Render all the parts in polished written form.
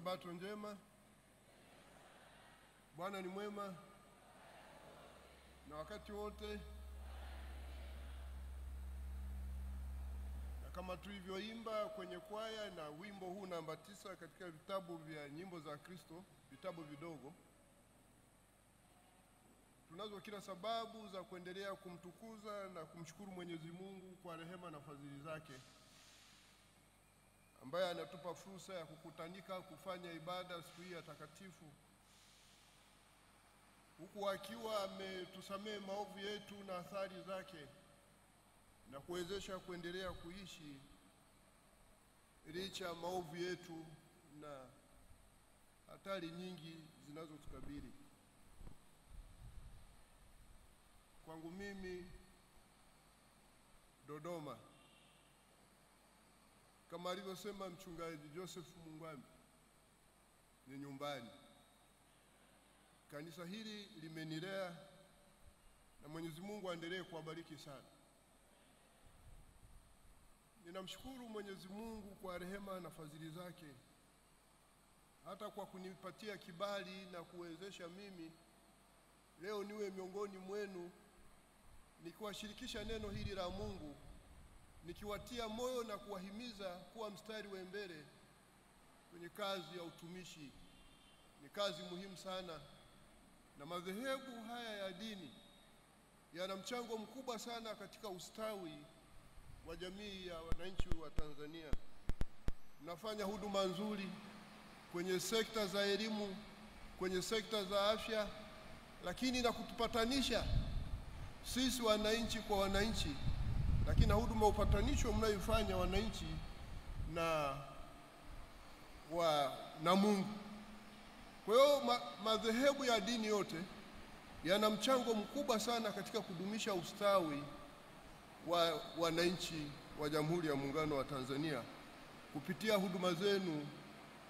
Sabato njema. Bwana ni mwema na wakati wote. Na kama tulivyoimba kwenye kwaya na wimbo huu namba 9 katika vitabu vya nyimbo za Kristo, vitabu vidogo, tunazo kila sababu za kuendelea kumtukuza na kumshukuru Mwenyezi Mungu kwa rehema na fadhili zake, ambaye anatupa fursa ya kukutanika kufanya ibada siku hii takatifu, huku akiwa ametusamehe maovu yetu na athari zake na kuwezesha kuendelea kuishi licha maovu yetu na hatari nyingi zinazotukabili. Kwangu mimi Dodoma, kama alivyosema mchungaji Joseph Mungwambi, ni nyumbani. Kanisa hili limenilea na Mwenyezi Mungu aendelee kuwabariki sana. Ninamshukuru Mwenyezi Mungu kwa rehema na fadhili zake, hata kwa kunipatia kibali na kuwezesha mimi leo niwe miongoni mwenu nikiwashirikisha neno hili la Mungu, nikiwatia moyo na kuwahimiza kuwa mstari wa mbele kwenye kazi ya utumishi. Ni kazi muhimu sana, na madhehebu haya ya dini yana mchango mkubwa sana katika ustawi wa jamii ya wananchi wa Tanzania. Mnafanya huduma nzuri kwenye sekta za elimu, kwenye sekta za afya, lakini na kutupatanisha sisi wananchi kwa wananchi, lakini na huduma upatanisho mnayoifanya wananchi na Mungu. Kwa hiyo madhehebu ya dini yote yana mchango mkubwa sana katika kudumisha ustawi wa wananchi wa Jamhuri ya Muungano wa Tanzania kupitia huduma zenu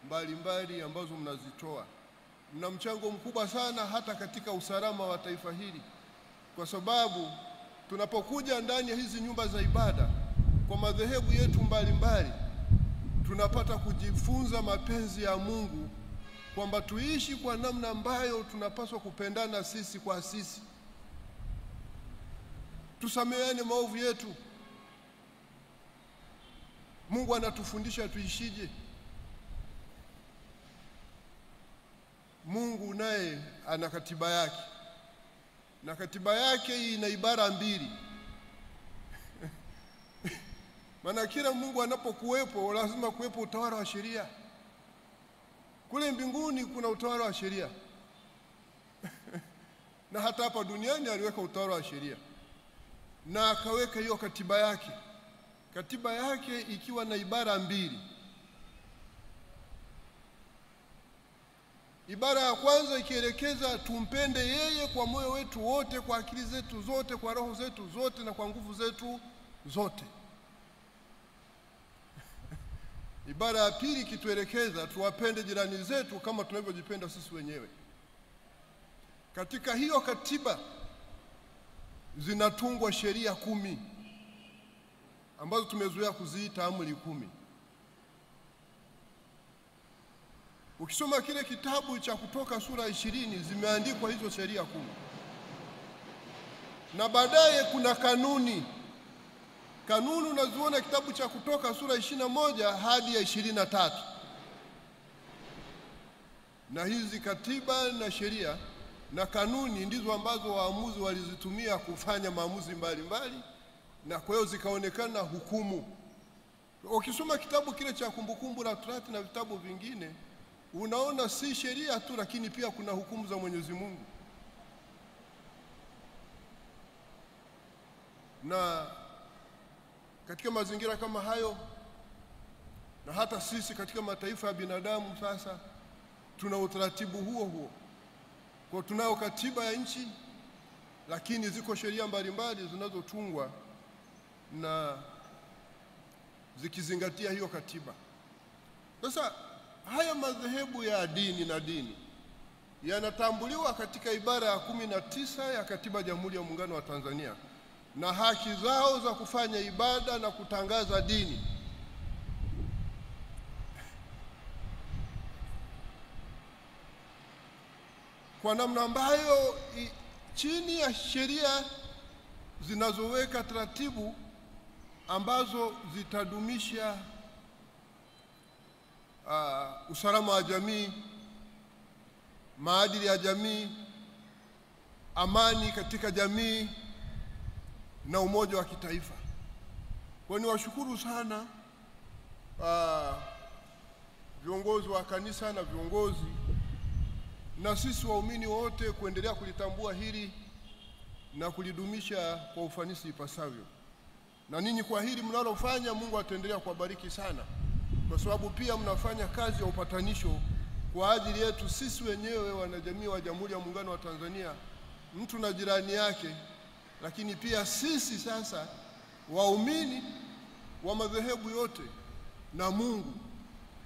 mbalimbali ambazo mnazitoa. Mna mchango mkubwa sana hata katika usalama wa taifa hili, kwa sababu tunapokuja ndani ya hizi nyumba za ibada kwa madhehebu yetu mbalimbali, tunapata kujifunza mapenzi ya Mungu, kwamba tuishi kwa namna ambayo tunapaswa kupendana sisi kwa sisi, tusameheane maovu yetu. Mungu anatufundisha tuishije. Mungu naye ana katiba yake, na katiba yake ina ibara 2. Maana kila Mungu anapokuwepo lazima kuwepo utawala wa sheria. Kule mbinguni kuna utawala wa sheria na hata hapa duniani aliweka utawala wa sheria, na akaweka hiyo katiba yake. Katiba yake ikiwa na ibara 2. Ibara ya kwanza ikielekeza tumpende yeye kwa moyo wetu wote, kwa akili zetu zote, kwa roho zetu zote na kwa nguvu zetu zote. Ibara ya pili ikituelekeza tuwapende jirani zetu kama tunavyojipenda sisi wenyewe. Katika hiyo katiba zinatungwa sheria 10 ambazo tumezoea kuziita amri 10. Ukisoma kile kitabu cha Kutoka sura 20 zimeandikwa hizo sheria 10. Na baadaye kuna kanuni. Kanuni unaziona kitabu cha Kutoka sura 21 hadi ya 23. Na hizi katiba na sheria na kanuni ndizo ambazo waamuzi walizitumia kufanya maamuzi mbalimbali, na kwa hiyo zikaonekana hukumu. Ukisoma kitabu kile cha Kumbukumbu la Torati na vitabu vingine, unaona si sheria tu, lakini pia kuna hukumu za Mwenyezi Mungu. Na katika mazingira kama hayo, na hata sisi katika mataifa ya binadamu sasa tuna utaratibu huo. Kwa tunao katiba ya nchi, lakini ziko sheria mbalimbali zinazotungwa na zikizingatia hiyo katiba. Sasa haya madhehebu ya dini yanatambuliwa katika ibara ya 19 ya Katiba ya Jamhuri ya Muungano wa Tanzania, na haki zao za kufanya ibada na kutangaza dini. kwa namna ambayo chini ya sheria zinazoweka taratibu ambazo zitadumisha usalama wa jamii, maadili ya jamii, amani katika jamii na umoja wa kitaifa. Kwa ni washukuru sana viongozi wa kanisa na viongozi na sisi waumini wote kuendelea kulitambua hili na kulidumisha kwa ufanisi ipasavyo. Na ninyi kwa hili mnalofanya, Mungu ataendelea kuwabariki sana, kwa sababu pia mnafanya kazi ya upatanisho kwa ajili yetu sisi wenyewe wanajamii wa Jamhuri ya Muungano wa Tanzania, mtu na jirani yake, lakini pia sisi sasa waumini wa madhehebu yote na Mungu.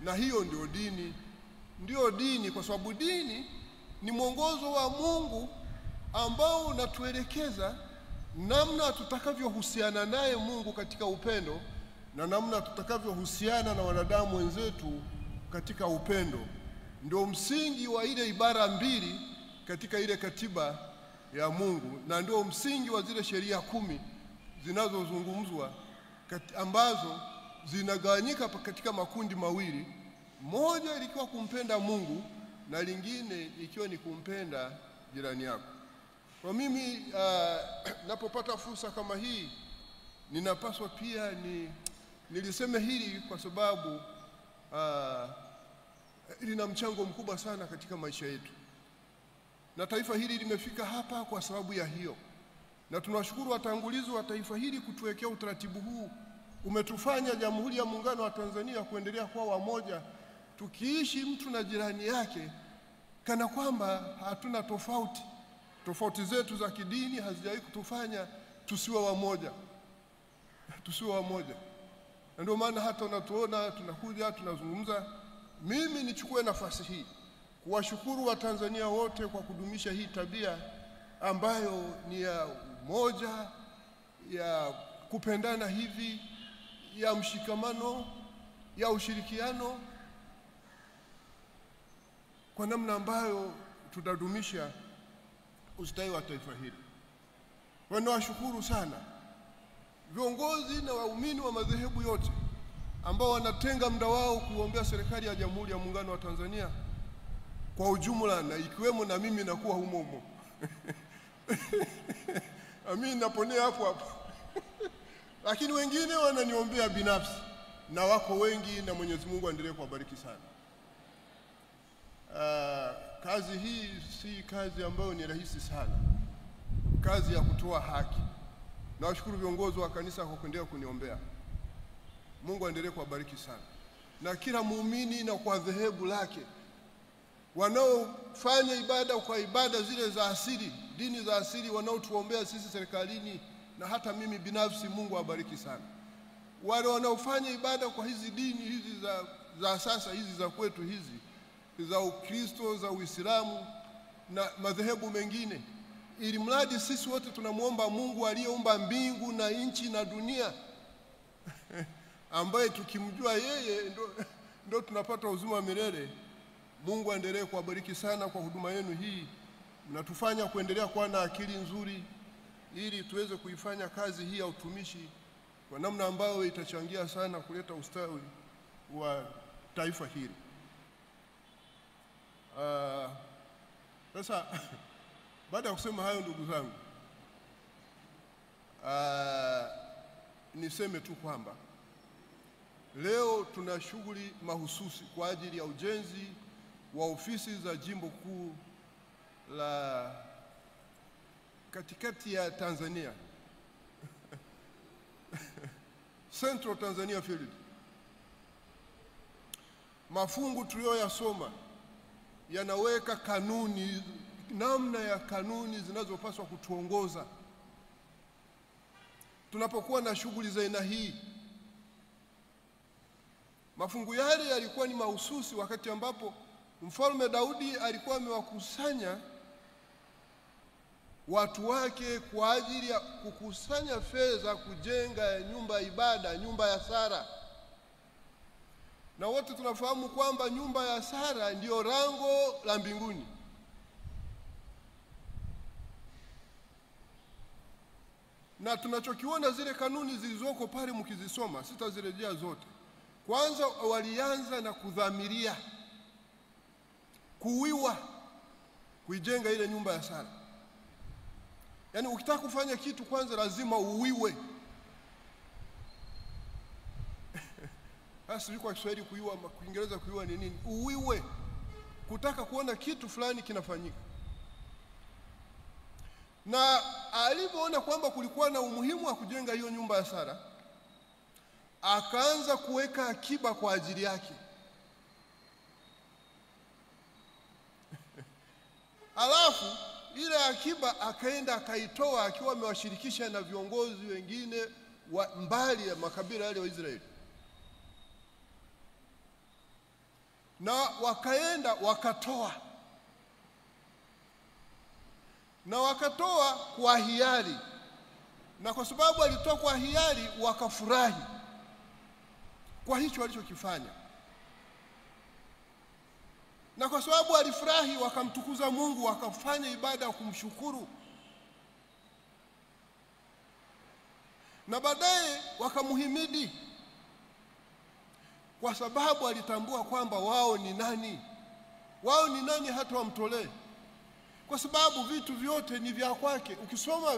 Na hiyo ndio dini, kwa sababu dini ni mwongozo wa Mungu ambao unatuelekeza namna tutakavyohusiana naye Mungu katika upendo na namna tutakavyohusiana na wanadamu wenzetu katika upendo. Ndio msingi wa ile ibara mbili katika ile katiba ya Mungu, na ndio msingi wa zile sheria 10 zinazozungumzwa ambazo zinagawanyika katika makundi mawili, moja likiwa kumpenda Mungu na lingine ikiwa ni kumpenda jirani yako. Kwa mimi napopata fursa kama hii, ninapaswa pia niliseme hili kwa sababu lina mchango mkubwa sana katika maisha yetu, na taifa hili limefika hapa kwa sababu ya hiyo. Na tunawashukuru watangulizi wa taifa hili kutuwekea utaratibu huu. Umetufanya Jamhuri ya Muungano wa Tanzania kuendelea kuwa wamoja, tukiishi mtu na jirani yake kana kwamba hatuna tofauti. Tofauti zetu za kidini hazijawahi kutufanya tusiwe wamoja. Na ndio maana hata unatuona tunakuja tunazungumza. Mimi nichukue nafasi hii kuwashukuru Watanzania wote kwa kudumisha hii tabia ambayo ni ya umoja, ya kupendana hivi, ya mshikamano, ya ushirikiano, kwa namna ambayo tutadumisha ustawi wa taifa hili. Nawashukuru sana viongozi na waumini wa madhehebu yote ambao wanatenga muda wao kuombea serikali ya Jamhuri ya Muungano wa Tanzania kwa ujumla, na ikiwemo na mimi nakuwa humo. Mimi naponea hapo. Lakini wengine wananiombea binafsi, na wako wengi, na Mwenyezi Mungu aendelee kuwabariki sana. Kazi hii si kazi ambayo ni rahisi sana, kazi ya kutoa haki. Nawashukuru viongozi wa kanisa kwa kuendelea kuniombea. Mungu aendelee kuwabariki sana, na kila muumini na kwa dhehebu lake wanaofanya ibada kwa ibada zile za asili, dini za asili, wanaotuombea sisi serikalini na hata mimi binafsi, Mungu awabariki sana. Wale wanaofanya ibada kwa hizi dini hizi za sasa hizi za kwetu hizi za Ukristo, za Uislamu na madhehebu mengine, ili mradi sisi wote tunamuomba Mungu aliyeumba mbingu na nchi na dunia ambaye tukimjua yeye ndo tunapata uzima wa milele. Mungu aendelee kuwabariki sana kwa huduma yenu hii. Mnatufanya kuendelea kuwa na akili nzuri ili tuweze kuifanya kazi hii ya utumishi kwa namna ambayo itachangia sana kuleta ustawi wa taifa hili. Sasa baada ya kusema hayo, ndugu zangu, niseme tu kwamba leo tuna shughuli mahususi kwa ajili ya ujenzi wa ofisi za jimbo kuu la katikati ya Tanzania Central Tanzania Field. Mafungu tuliyoyasoma yanaweka kanuni, namna ya kanuni zinazopaswa kutuongoza tunapokuwa na shughuli za aina hii. Mafungu yale yalikuwa ni mahususi wakati ambapo Mfalme Daudi alikuwa amewakusanya watu wake kwa ajili ya kukusanya fedha kujenga nyumba ya ibada, nyumba ya Sara. Na wote tunafahamu kwamba nyumba ya Sara ndiyo lango la mbinguni. Na tunachokiona zile kanuni zilizoko pale mkizisoma, sitazirejea zote. Kwanza walianza na kudhamiria kuiwa kuijenga ile nyumba ya Sara. Yaani ukitaka kufanya kitu kwanza lazima uiwe. Hasa kwa Kiswahili kuiwa, kwa Kiingereza kuiwa ni nini? Uiwe. Kutaka kuona kitu fulani kinafanyika. Na alipoona kwamba kulikuwa na umuhimu wa kujenga hiyo nyumba ya Sara, akaanza kuweka akiba kwa ajili yake. Alafu ile akiba akaenda akaitoa akiwa amewashirikisha na viongozi wengine wa mbali ya makabila yale wa Israeli. Na wakaenda wakatoa. Na wakatoa kwa hiari. Na kwa sababu alitoa kwa hiari wakafurahi kwa hicho walichokifanya. Na kwa sababu alifurahi wakamtukuza Mungu, wakafanya ibada ya kumshukuru. Na baadaye wakamuhimidi kwa sababu alitambua kwamba wao ni nani. Wao ni nani hata wamtolee. Kwa sababu vitu vyote ni vya kwake. Ukisoma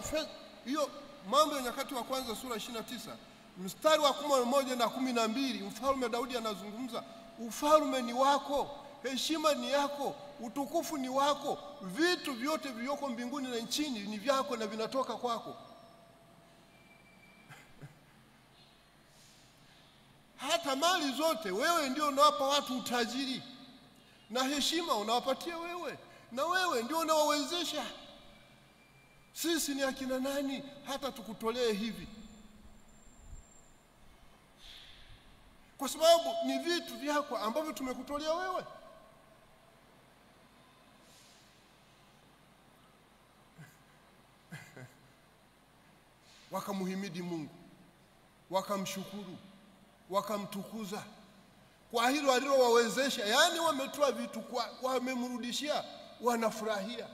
hiyo Mambo ya Nyakati wa Kwanza sura 29 mstari wa 11 na 12, Mfalme Daudi anazungumza, ufalme ni wako, heshima ni yako, utukufu ni wako, vitu vyote vilivyoko mbinguni na nchini ni vyako na vinatoka kwako. Hata mali zote wewe ndio unawapa watu utajiri, na heshima unawapatia wewe, na wewe ndio unawawezesha. Sisi ni akina nani hata tukutolee hivi? Kwa sababu ni vitu vyako ambavyo tumekutolea wewe. Wakamuhimidi Mungu, wakamshukuru, wakamtukuza kwa hilo alilowawezesha. Yaani wametoa vitu wamemrudishia, wanafurahia.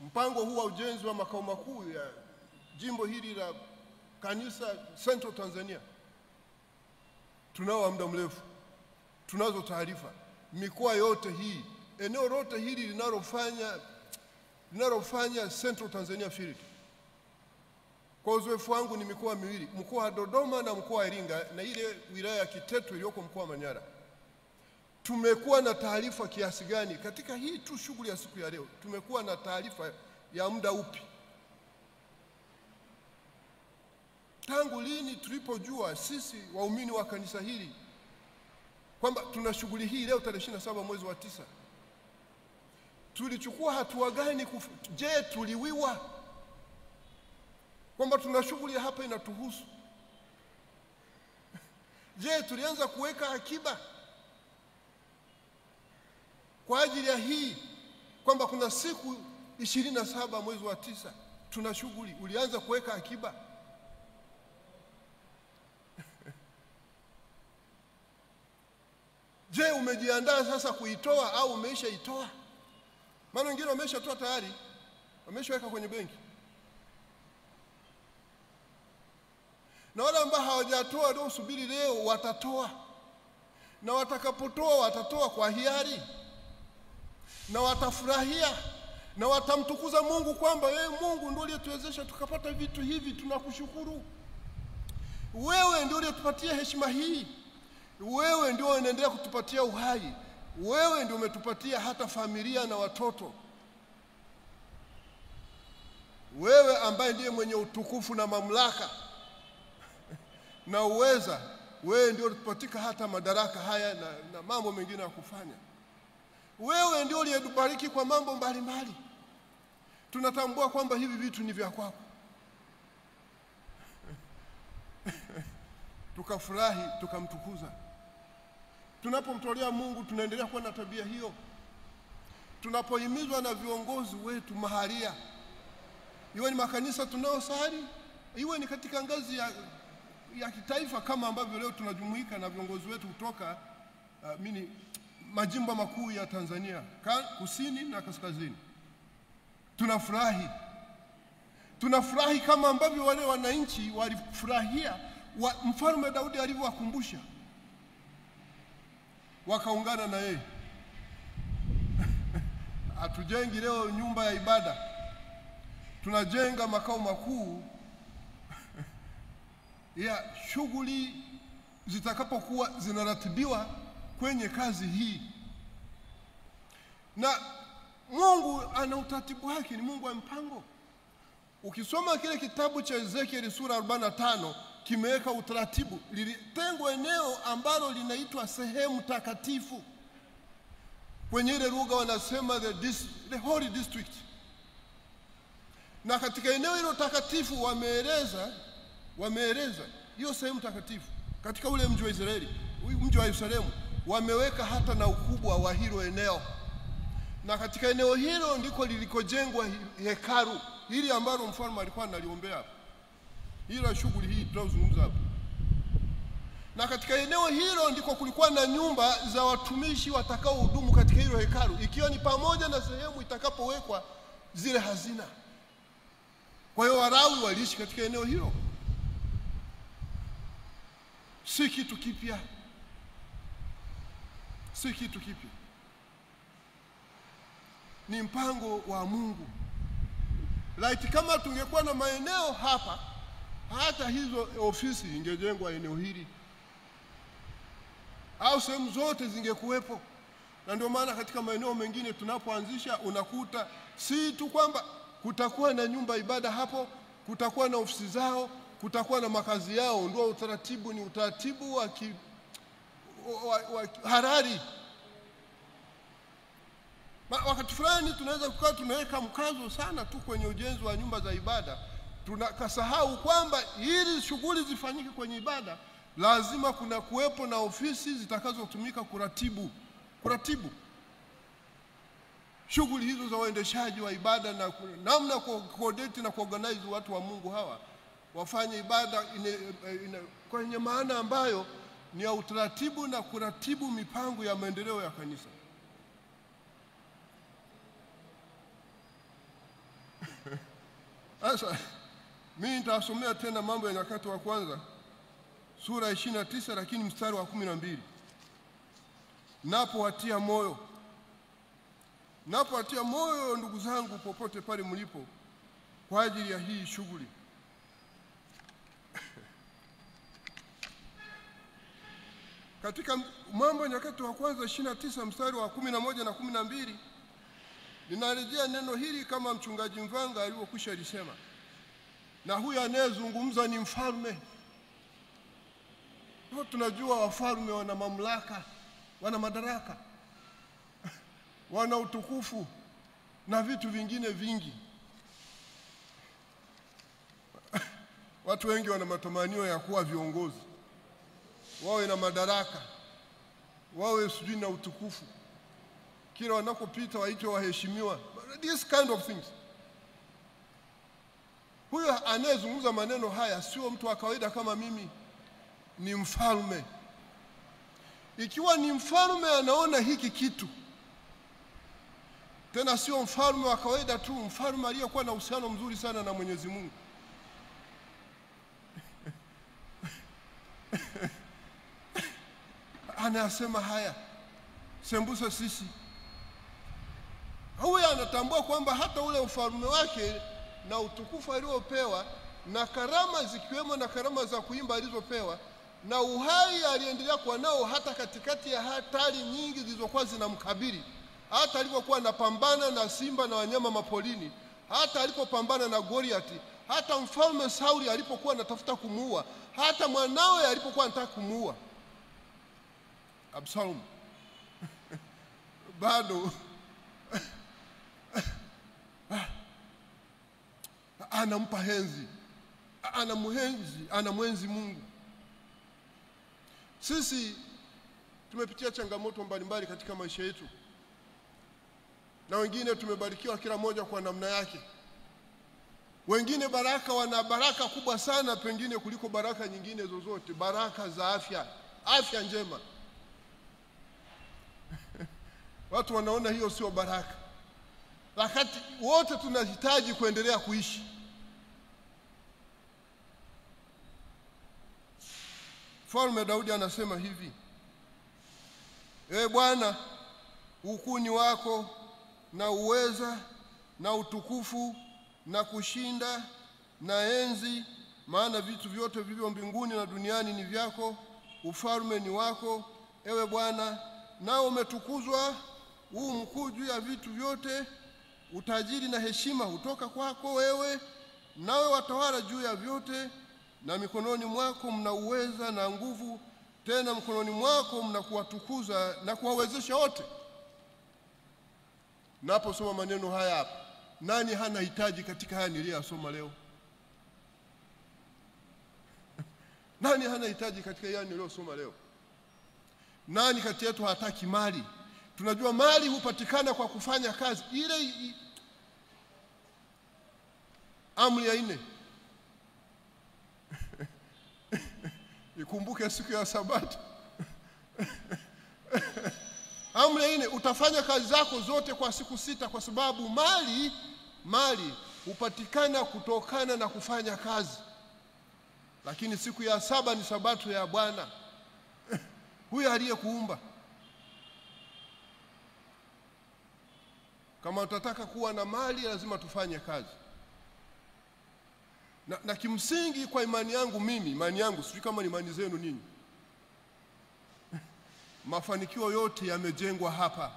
Mpango huu wa ujenzi wa makao makuu ya jimbo hili la kanisa Central Tanzania tunao wa muda mrefu. Tunazo taarifa mikoa yote hii, eneo lote hili linalofanya Central Tanzania Field. Kwa uzoefu wangu ni mikoa miwili, mkoa wa Dodoma na mkoa wa Iringa, na ile wilaya ya Kiteto iliyoko mkoa wa Manyara. Tumekuwa na taarifa kiasi gani katika hii tu shughuli ya siku ya leo? Tumekuwa na taarifa ya muda upi? Tangu lini tulipojua sisi waumini wa kanisa hili kwamba tuna shughuli hii leo tarehe 27 mwezi wa 9? Tulichukua hatua gani? Je, tuliwiwa kwamba tuna shughuli hapa inatuhusu? Je, tulianza kuweka akiba kwa ajili ya hii kwamba kuna siku 27 mwezi wa 9 tuna shughuli? Ulianza kuweka akiba? Je, umejiandaa sasa kuitoa au umeshaitoa? Maana wengine wameshatoa tayari, wameshaweka kwenye benki. Na wale ambao hawajatoa ndio usubiri leo watatoa. Na watakapotoa watatoa kwa hiari. Na watafurahia na watamtukuza Mungu kwamba wewe Mungu ndio uliyetuwezesha tukapata vitu hivi, tunakushukuru. Wewe ndio uliyetupatia heshima hii. Wewe ndio unaendelea kutupatia uhai. Wewe ndio umetupatia hata familia na watoto. Wewe ambaye ndiye mwenye utukufu na mamlaka na uweza, wewe ndio uliyetupatia hata madaraka haya na mambo mengine ya kufanya. Wewe ndio uliyetubariki kwa mambo mbalimbali. Tunatambua kwamba hivi vitu ni vya kwako. Tukafurahi, tukamtukuza. Tunapomtolea Mungu tunaendelea kuwa na tabia hiyo. Tunapohimizwa na viongozi wetu mahalia, iwe ni makanisa tunaosali, iwe ni katika ngazi ya kitaifa kama ambavyo leo tunajumuika na viongozi wetu kutoka majimbo makuu ya Tanzania, kusini na kaskazini. Tunafurahi Tunafurahi kama ambavyo wale wananchi walifurahia Mfalme Daudi alivyowakumbusha, wakaungana na yeye. Hatujengi leo nyumba ya ibada, tunajenga makao makuu ya shughuli zitakapokuwa zinaratibiwa kwenye kazi hii. Na Mungu ana utaratibu wake, ni Mungu wa mpango. Ukisoma kile kitabu cha Ezekiel sura 45, kimeweka utaratibu. Lilitengwa eneo ambalo linaitwa sehemu takatifu. Kwenye ile lugha wanasema the holy district. Na katika eneo hilo takatifu wameeleza hiyo sehemu takatifu katika ule mji wa Israeli, mji wa Yerusalemu, wameweka hata na ukubwa wa hilo eneo. Na katika eneo hilo ndiko lilikojengwa hekalu hili ambalo mfalme alikuwa analiombea. Hilo shughuli hii tunazungumza hapa. Na katika eneo hilo ndiko kulikuwa na nyumba za watumishi watakao hudumu katika hilo hekalu, ikiwa ni pamoja na sehemu itakapowekwa zile hazina. Kwa hiyo Walawi waliishi katika eneo hilo. Si kitu kipya. Si kitu kipya. Ni mpango wa Mungu. Laiti kama tungekuwa na maeneo hapa, hata hizo ofisi ingejengwa eneo hili, au sehemu zote zingekuwepo. Na ndio maana katika maeneo mengine tunapoanzisha unakuta si tu kwamba kutakuwa na nyumba ibada hapo, kutakuwa na ofisi zao, kutakuwa na makazi yao. Ndio utaratibu, ni utaratibu wa halali. Wakati fulani tunaweza kukaa tunaweka mkazo sana tu kwenye ujenzi wa nyumba za ibada, tunakasahau kwamba ili shughuli zifanyike kwenye ibada lazima kuna kuwepo na ofisi zitakazotumika kuratibu shughuli hizo za uendeshaji wa ibada, na namna coordinate na kuorganize watu wa Mungu hawa wafanye ibada kwenye maana ambayo ni ya utaratibu na kuratibu mipango ya maendeleo ya kanisa. Sasa mimi nitasomea tena Mambo ya Nyakati wa Kwanza sura 29, lakini mstari wa 12. Napowatia moyo ndugu zangu popote pale mlipo kwa ajili ya hii shughuli. Katika Mambo ya Nyakati wa Kwanza 29 mstari wa 11 na 12 ninarejea neno hili kama mchungaji Mvanga alivyokwisha lisema. Na huyu anayezungumza ni mfalme. Kwa tunajua wafalme wana mamlaka, wana madaraka, wana utukufu na vitu vingine vingi. Watu wengi wana matamanio ya kuwa viongozi, wawe na madaraka, wawe sijui na utukufu, kila wanakopita waitwe waheshimiwa, this kind of things. Huyo anayezungumza maneno haya sio mtu wa kawaida kama mimi, ni mfalme. Ikiwa ni mfalme anaona hiki kitu, tena sio mfalme wa kawaida tu, mfalme aliyekuwa na uhusiano mzuri sana na Mwenyezi Mungu. Anasema haya, sembuse sisi. Huyu anatambua kwamba hata ule ufalme wake na utukufu aliopewa na karama zikiwemo na karama za kuimba alizopewa na uhai aliendelea kuwa nao hata katikati ya hatari nyingi zilizokuwa zinamkabili, hata alipokuwa anapambana na simba na wanyama mapolini, hata alipopambana na Goliati, hata mfalme Sauli alipokuwa anatafuta kumuua, hata mwanawe alipokuwa anataka kumuua Absalom bado anampa henzi, anamwenzi Mungu. Sisi tumepitia changamoto mbalimbali katika maisha yetu, na wengine tumebarikiwa kila moja kwa namna yake. Wengine wana baraka kubwa sana pengine kuliko baraka nyingine zozote, baraka za afya njema. Watu wanaona hiyo sio baraka, wakati wote tunahitaji kuendelea kuishi. Mfalme Daudi anasema hivi: Ewe Bwana, ukuu ni wako, na uweza na utukufu na kushinda na enzi, maana vitu vyote vilivyo mbinguni na duniani ni vyako. Ufalme ni wako, ewe Bwana, nao umetukuzwa mkuu juu ya vitu vyote. Utajiri na heshima hutoka kwako wewe, nawe watawala juu ya vyote. Na mikononi mwako mna uweza na nguvu, tena mkononi mwako mna kuwatukuza na kuwawezesha wote. Naposoma maneno haya hapa, nani hana hitaji katika haya niliyosoma leo? Nani hana hitaji katika haya niliyosoma leo? Nani kati yetu hataki mali? Tunajua mali hupatikana kwa kufanya kazi. Ile amri ya 4, ikumbuke siku ya Sabato. Amri ya 4, utafanya kazi zako zote kwa siku 6, kwa sababu mali hupatikana kutokana na kufanya kazi. Lakini siku ya 7 ni Sabato ya Bwana, huyo aliyekuumba. Kama utataka kuwa na mali, lazima tufanye kazi. Na kimsingi, kwa imani yangu mimi, imani yangu sijui kama ni imani zenu ninyi, mafanikio yote yamejengwa hapa.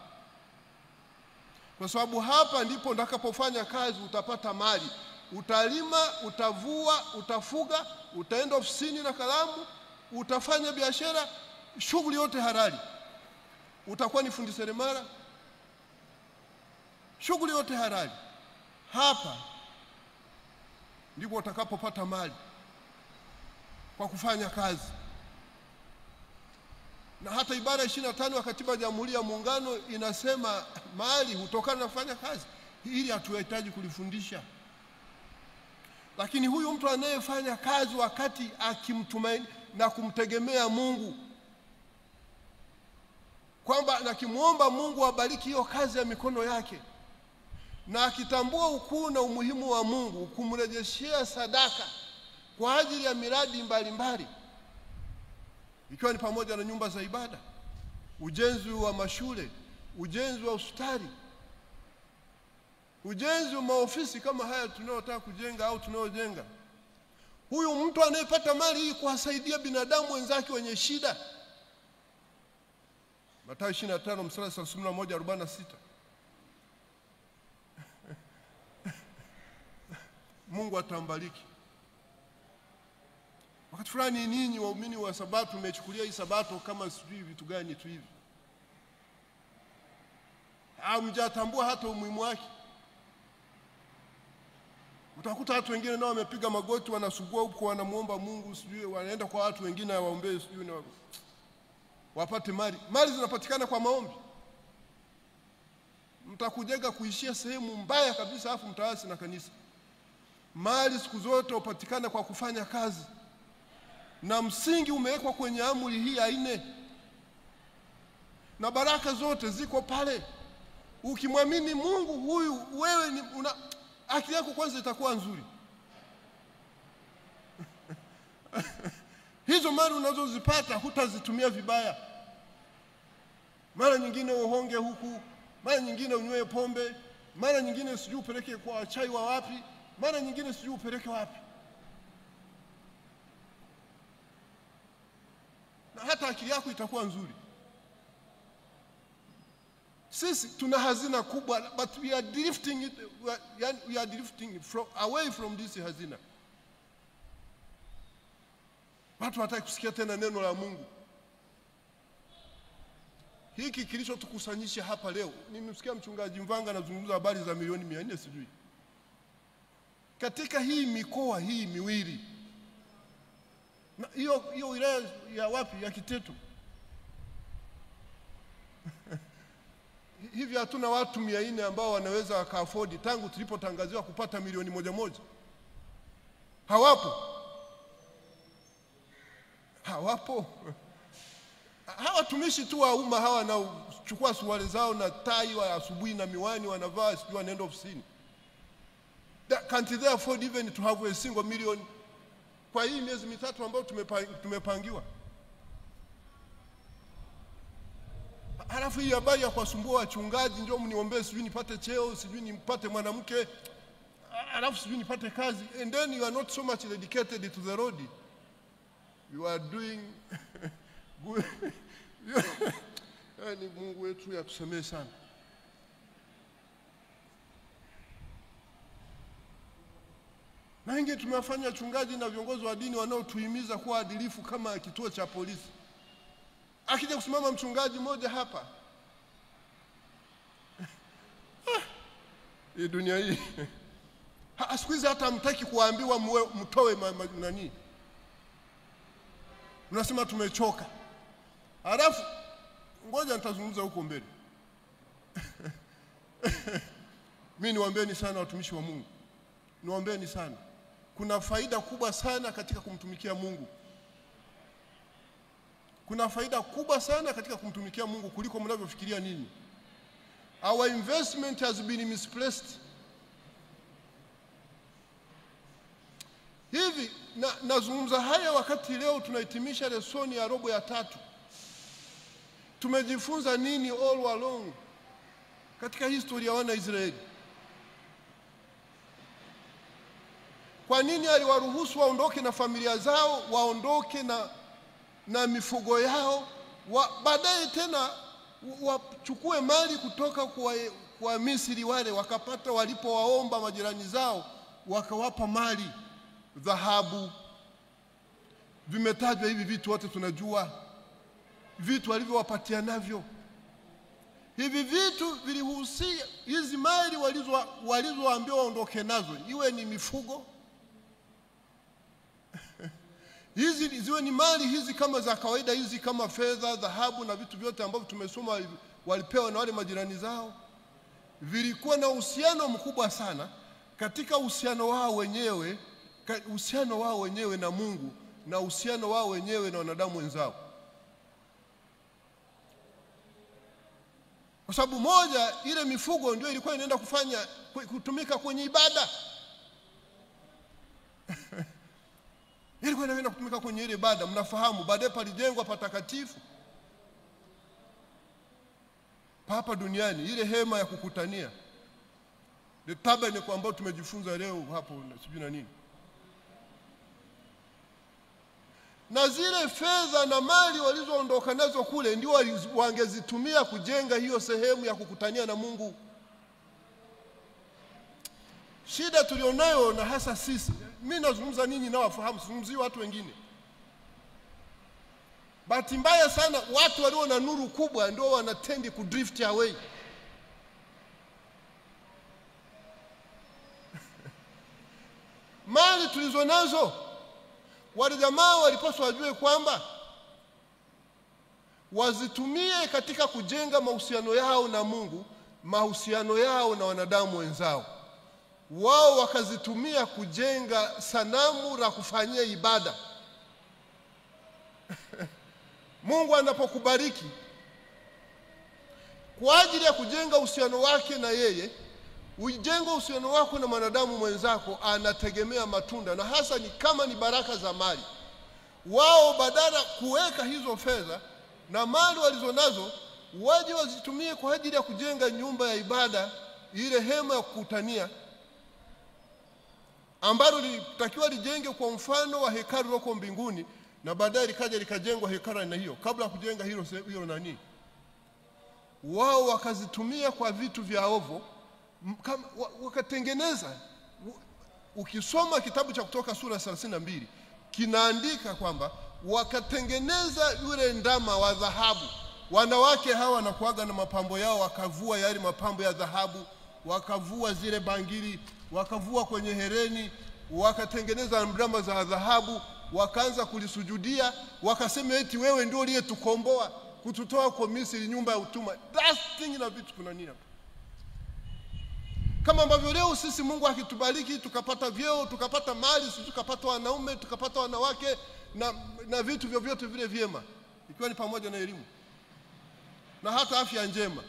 Kwa sababu hapa ndipo utakapofanya kazi utapata mali. Utalima, utavua, utafuga, utaenda ofisini na kalamu, utafanya biashara, shughuli yote halali. Utakuwa ni fundi seremala, shughuli yote halali. Hapa ndipo utakapopata mali kwa kufanya kazi. Na hata ibara 25 ya Katiba ya Jamhuri ya Muungano inasema mali hutokana na kufanya kazi. Hili hatuhitaji kulifundisha. Lakini huyu mtu anayefanya kazi wakati akimtumaini na kumtegemea Mungu, kwamba nakimuomba Mungu abariki hiyo kazi ya mikono yake, na akitambua ukuu na umuhimu wa Mungu kumrejeshea sadaka kwa ajili ya miradi mbalimbali, ikiwa ni pamoja na nyumba za ibada, ujenzi wa mashule, ujenzi wa hospitali, ujenzi wa maofisi kama haya tunayotaka kujenga au tunayojenga. Huyu mtu anayepata mali hii kuwasaidia binadamu wenzake wenye shida. Mathayo 25 mstari 31-46. Mungu atambariki. Wakati fulani ninyi waumini wa Sabato mmechukulia hii Sabato kama sijui vitu gani tu hivi. Hamjatambua hata umuhimu wake. Utakuta watu wengine nao wamepiga magoti, wanasugua huko, wanamuomba Mungu, sijui wanaenda kwa watu wengine waombee, sijui na wapate mali. Mali zinapatikana kwa maombi. Mtakujega kuishia sehemu mbaya kabisa, afu mtaasi na kanisa. Mali siku zote hupatikana kwa kufanya kazi. Na msingi umewekwa kwenye amri hii ya 4. Na baraka zote ziko pale. Ukimwamini Mungu huyu, wewe ni akili yako kwanza itakuwa nzuri. Hizo mali unazozipata hutazitumia vibaya. Mara nyingine uhonge huku, mara nyingine unywe pombe, mara nyingine sijui upeleke kwa chai wa wapi, mara nyingine sijui upeleke wapi. Na hata akili yako itakuwa nzuri. Sisi tuna hazina kubwa, but we are drifting away from this hazina. Watu wataki kusikia tena neno la Mungu. Hiki kilichotukusanyisha hapa leo, nimemsikia mchungaji Mvanga anazungumza habari za milioni 400 sijui. Katika hii mikoa hii miwili. Na hiyo wilaya ya wapi? Ya Kiteto. Hivi hatuna watu 400 ambao wanaweza waka-afford tangu tulipotangaziwa kupata milioni 1. Hawapo. Hawatumishi tu wa umma hawa na chukua suruali zao na tai wa asubuhi na miwani wanavaa, sijui wanaenda ofisini. Can't they afford even to have a single million kwa hii miezi mitatu ambayo tumepangiwa? Halafu hii habari ya kuwasumbua wachungaji, njoo mniombee sijui nipate cheo, sijui nipate mwanamke, halafu sijui nipate kazi, and then you are not so much dedicated to the Lord. You are doing good. Yaani Mungu wetu atusamee sana. Na ingi tumewafanya wachungaji na viongozi wa dini wanaotuhimiza kuwa adilifu kama kituo cha polisi. Akija kusimama mchungaji mmoja hapa, hii dunia hii siku hizi hata hamtaki kuambiwa mtoe nani. Unasema tumechoka. Halafu ngoja nitazungumza huko mbele. Mimi niwaambieni sana watumishi wa Mungu. Niwaambieni sana. Kuna faida kubwa sana katika kumtumikia Mungu. Kuna faida kubwa sana katika kumtumikia Mungu kuliko mnavyofikiria nini. Our investment has been misplaced. Hivi nazungumza haya wakati leo tunahitimisha lesoni ya robo ya 3. Tumejifunza nini all along katika historia ya wana Israeli? Kwa nini aliwaruhusu waondoke na familia zao, waondoke na mifugo yao, baadaye tena wachukue mali kutoka kwa Misri wale, wakapata walipowaomba majirani zao, wakawapa mali, dhahabu. Vimetajwa hivi vitu wote tunajua. Vitu alivyowapatia navyo. Hivi vitu vilihusia hizi mali walizoambiwa waondoke nazo, iwe ni mifugo. Hizi ziwe ni mali hizi kama za kawaida hizi kama fedha, dhahabu na vitu vyote ambavyo tumesoma walipewa na wale majirani zao. Vilikuwa na uhusiano mkubwa sana katika uhusiano wao wenyewe na Mungu na uhusiano wao wenyewe na wanadamu wenzao. Kwa sababu moja, ile mifugo ndio ilikuwa inaenda kutumika kwenye ibada. Ilikuwa inaenda kutumika kwenye ile ibada. Mnafahamu baadaye palijengwa patakatifu hapa duniani, ile hema ya kukutania, the tabernacle ambayo tumejifunza leo hapo sijui na nini. Na zile fedha na mali walizoondoka nazo kule ndio wangezitumia kujenga hiyo sehemu ya kukutania na Mungu. Shida tulionayo na hasa sisi, mimi nazungumza ninyi na wafahamu, sizungumzi watu wengine. Bahati mbaya sana watu walio na nuru kubwa ndio wanatendi kudrift away. Mali tulizonazo, wale jamaa walipaswa wajue kwamba wazitumie katika kujenga mahusiano yao na Mungu, mahusiano yao na wanadamu wenzao. Wao wakazitumia kujenga sanamu la kufanyia ibada. Mungu anapokubariki kwa ajili ya kujenga uhusiano wake na yeye, ujenga uhusiano wako na mwanadamu mwenzako, anategemea matunda, na hasa ni kama ni baraka za mali. Wao badala kuweka hizo fedha na mali walizonazo, waje wazitumie kwa ajili ya kujenga nyumba ya ibada, ile hema ya kukutania ambalo litakiwa lijenge kwa mfano wa hekalu huko mbinguni, na baadaye likaja likajengwa hekalu na hiyo. Kabla ya kujenga hilo nani, wao wakazitumia kwa vitu vya ovo, wakatengeneza. Ukisoma kitabu cha Kutoka sura 32 kinaandika kwamba wakatengeneza yule ndama wa dhahabu. Wanawake hawa wanakuaga na mapambo yao, wakavua yale mapambo ya dhahabu, wakavua zile bangili, wakavua kwenye hereni, wakatengeneza ndama za dhahabu, wakaanza kulisujudia, wakasema eti wewe ndio uliyetukomboa kututoa kwa Misri, nyumba ya utumwa. Dusting na vitu kuna nini hapa? Kama ambavyo leo sisi Mungu akitubariki tukapata vyeo, tukapata mali, sisi tukapata wanaume, tukapata wanawake na vitu vyovyote vile vyema, ikiwa ni pamoja na elimu na hata afya njema.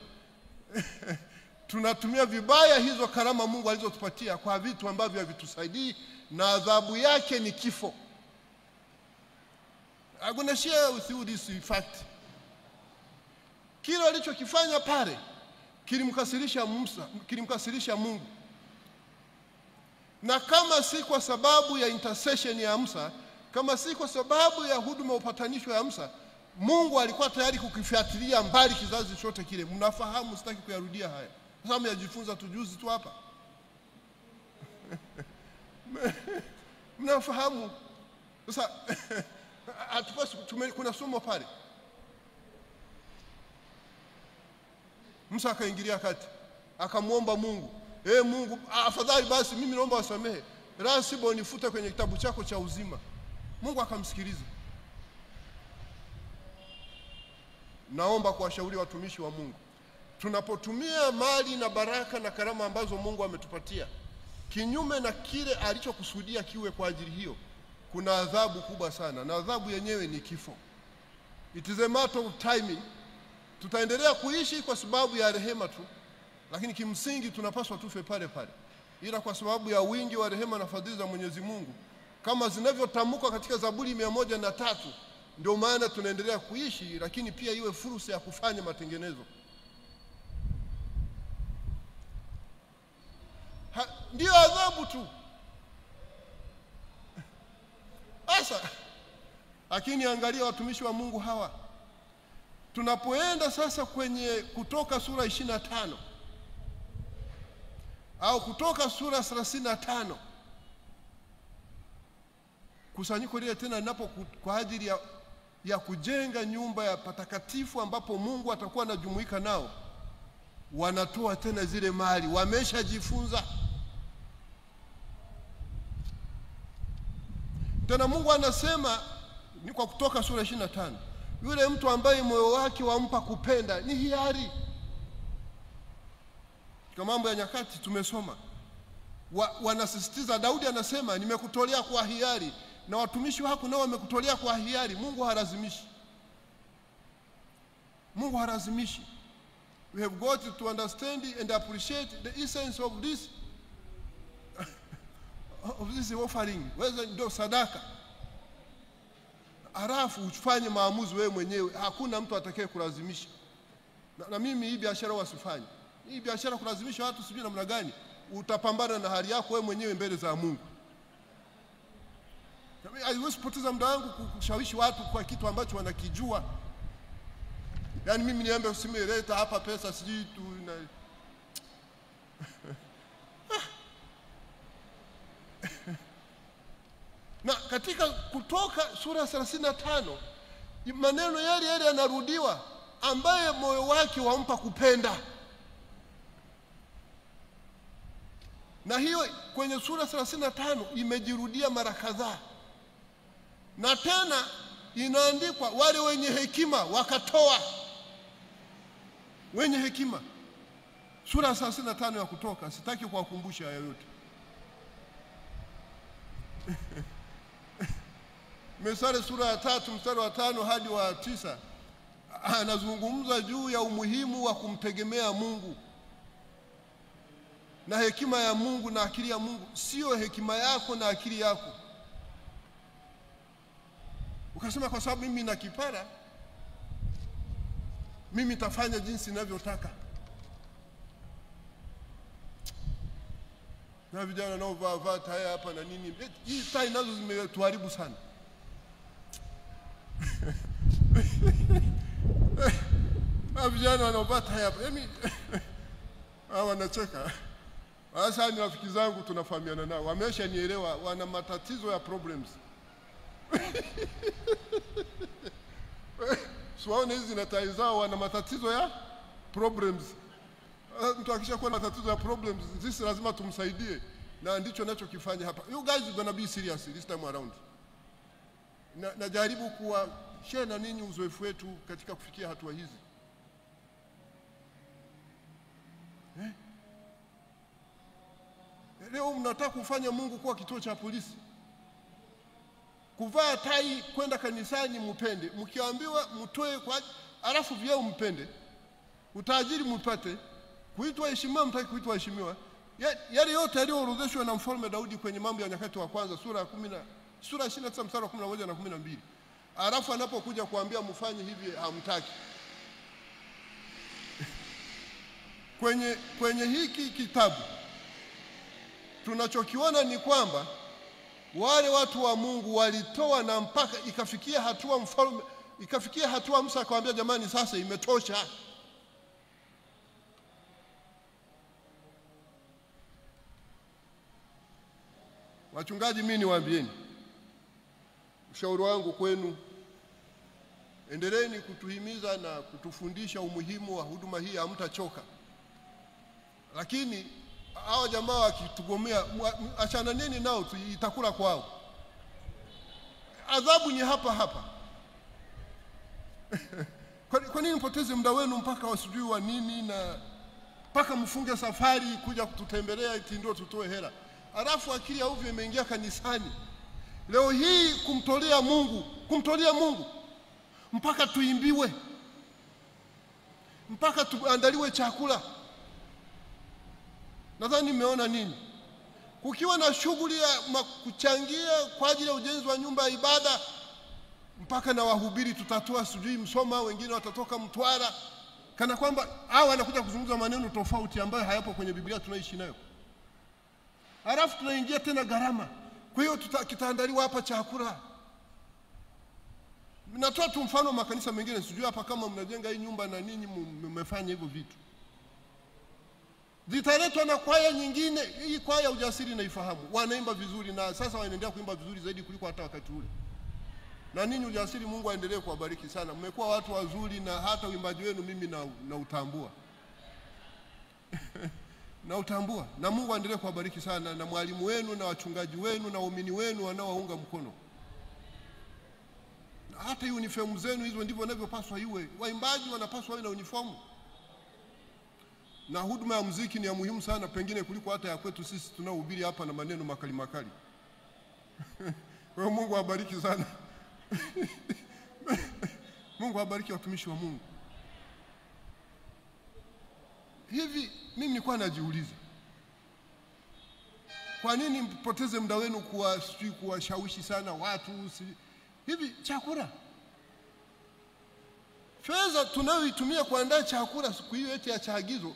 Tunatumia vibaya hizo karama Mungu alizotupatia kwa vitu ambavyo havitusaidii, na adhabu yake ni kifo. I'm going to share with you this fact. Kile alichokifanya pale kilimkasirisha Musa, kilimkasirisha Mungu. Na kama si kwa sababu ya intercession ya Musa, kama si kwa sababu ya huduma ya upatanisho ya Musa, Mungu alikuwa tayari kukifuatilia mbali kizazi chote kile. Mnafahamu, sitaki kuyarudia haya, kwa sababu yajifunza tujuzi tu hapa. Mnafahamu sasa. Atupasi kuna somo pale. Musa akaingilia kati, akamuomba Mungu, Mungu, afadhali basi mimi naomba wasamehe, rasibo nifute kwenye kitabu chako cha uzima. Mungu akamsikiliza. Naomba kuwashauri watumishi wa Mungu, tunapotumia mali na baraka na karama ambazo Mungu ametupatia kinyume na kile alichokusudia kiwe kwa ajili hiyo, kuna adhabu kubwa sana, na adhabu yenyewe ni kifo. It is a matter of timing. Tutaendelea kuishi kwa sababu ya rehema tu, lakini kimsingi tunapaswa tufe pale pale. Ila kwa sababu ya wingi wa rehema na fadhili za Mwenyezi Mungu, kama zinavyotamkwa katika Zaburi 103, ndio maana tunaendelea kuishi, lakini pia iwe fursa ya kufanya matengenezo. Ndio adhabu tu. Sasa lakini angalia watumishi wa Mungu hawa. Tunapoenda sasa kwenye Kutoka sura 25 au Kutoka sura 35, kusanyiko lile tena linapo kwa ajili ya kujenga nyumba ya patakatifu ambapo Mungu atakuwa anajumuika nao, wanatoa tena zile mali wameshajifunza. Tena Mungu anasema ni kwa Kutoka sura 25, yule mtu ambaye moyo wake wampa kupenda ni hiari. Kwa Mambo ya Nyakati tumesoma, wanasisitiza, Daudi anasema nimekutolea kwa hiari, na watumishi wako nao wamekutolea kwa hiari. Mungu halazimishi. Mungu halazimishi. We have got to understand and appreciate the essence of this offering. Wewe ndio sadaka. Halafu ufanye maamuzi wewe mwenyewe, hakuna mtu atakaye kulazimisha. Na mimi hii biashara wasifanye. Hii biashara kulazimisha watu sijui namna gani, utapambana na hali yako wewe mwenyewe mbele za Mungu. Haiwezi kupoteza muda wangu kushawishi watu kwa kitu ambacho wanakijua. Yaani mimi niambe usimeleta hapa pesa sijui tu na na katika Kutoka sura 35 maneno yale yale yanarudiwa, ambaye moyo wake wampa kupenda. Na hiyo kwenye sura 35 imejirudia mara kadhaa. Na tena inaandikwa wale wenye hekima wakatoa. Wenye hekima. Sura 35 ya Kutoka, sitaki kuwakumbusha haya yote. Mithali sura ya 3 mstari wa 5 hadi wa 9 anazungumza juu ya umuhimu wa kumtegemea Mungu. Na hekima ya Mungu na akili ya Mungu sio hekima yako na akili yako. Ukasema kwa sababu mimi na kipara, mimi nitafanya jinsi ninavyotaka. Na vijana nao vaa tai hapa na nini, hii tai nazo zimetuharibu sana. Na vijana wanaovaa tai hapa, hawa wanacheka. Sasa ni rafiki zangu tunafahamiana nao, wameshanielewa, wana matatizo ya problems. Siwaone hizi na tai zao, wana matatizo ya problems. Mtu akishakuwa na matatizo ya problems, sisi lazima tumsaidie, na ndicho ninachokifanya hapa. You guys are going to be serious this time around. Najaribu kuwa share na ninyi uzoefu wetu katika kufikia hatua hizi. Leo mnataka kufanya Mungu kuwa kituo cha polisi. Kuvaa tai kwenda kanisani mpende, mkiambiwa mtoe kwa alafu vyao mpende. Utajiri mpate, kuitwa heshima mtaki kuitwa heshimiwa. Yale yote yaliyoorodheshwa na Mfalme Daudi kwenye Mambo ya Nyakati wa kwanza sura 29 mstari wa 11 na 12. Alafu anapokuja kuambia mfanye hivi hamtaki. kwenye hiki kitabu tunachokiona ni kwamba wale watu wa Mungu walitoa na mpaka ikafikia hatua Musa akamwambia, jamani, sasa imetosha. Wachungaji, mimi niwaambieni, ushauri wangu kwenu, endeleeni kutuhimiza na kutufundisha umuhimu wa huduma hii, hamtachoka. Lakini hao jamaa wakitugomea, achana nini nao, itakula kwao. Adhabu ni hapa. Kwa nini mpoteze muda wenu mpaka wasijui wa nini, na mpaka mfunge safari kuja kututembelea eti ndio tutoe hela? Alafu akili ya ovyo imeingia kanisani. Leo hii kumtolea Mungu mpaka tuimbiwe, mpaka tuandaliwe chakula. Nadhani mmeona nini? Kukiwa na shughuli ya kuchangia kwa ajili ya ujenzi wa nyumba ya ibada, mpaka na wahubiri tutatoa sijui Msoma, wengine watatoka Mtwara, kana kwamba hao wanakuja kuzungumza maneno tofauti ambayo hayapo kwenye Biblia tunaishi nayo. Halafu tunaingia tena gharama. Kwa hiyo kitaandaliwa hapa chakula. Natoa tu mfano makanisa mengine, sijui hapa kama mnajenga hii nyumba na ninyi mmefanya hivyo vitu. Zitaletwa na kwaya nyingine. Hii kwaya Ujasiri naifahamu, wanaimba vizuri, na sasa wanaendelea kuimba vizuri zaidi kuliko hata wakati ule. Na ninyi Ujasiri, Mungu aendelee kuwabariki sana. Mmekuwa watu wazuri, na hata uimbaji wenu mimi na utambua. Na utambua, na Mungu aendelee kuwabariki sana, na mwalimu wenu na wachungaji wenu na waumini wenu wanaowaunga mkono. Na hata uniform zenu hizo ndivyo wanavyopaswa iwe. Waimbaji wanapaswa wawe na uniform. Na huduma ya muziki ni ya muhimu sana, pengine kuliko hata ya kwetu sisi tunaohubiri hapa na maneno makali. Kwa Mungu awabariki sana. Mungu awabariki watumishi wa Mungu. Hivi mimi nilikuwa najiuliza, kwa nini mpoteze muda wenu kuwashawishi sana watu? Hivi chakula, fedha tunayoitumia kuandaa chakula siku hiyo eti ya chagizo,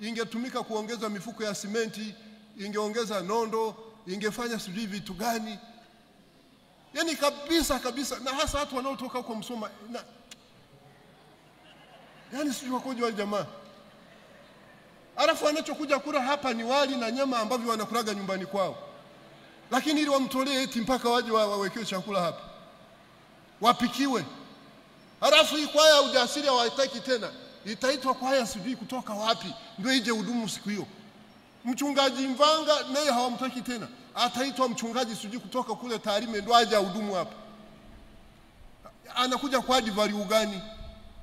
ingetumika kuongeza mifuko ya simenti, ingeongeza nondo, ingefanya sijui vitu gani. Yaani kabisa, na hasa watu wanaotoka huko Msoma, yaani sijui wakoje wale jamaa. Alafu anachokuja kula hapa ni wali na nyama ambavyo wanakulaga nyumbani kwao. Lakini ili wamtolee eti mpaka waje wawekewe chakula hapa, wapikiwe. Alafu hii kwaya Ujasiri hawataki tena, itaitwa kwaya sijui kutoka wapi ndio ije hudumu siku hiyo. Mchungaji Mvanga naye hawamtaki tena, ataitwa mchungaji sijui kutoka kule Tarime ndio aje hudumu hapa. Anakuja kwa value gani?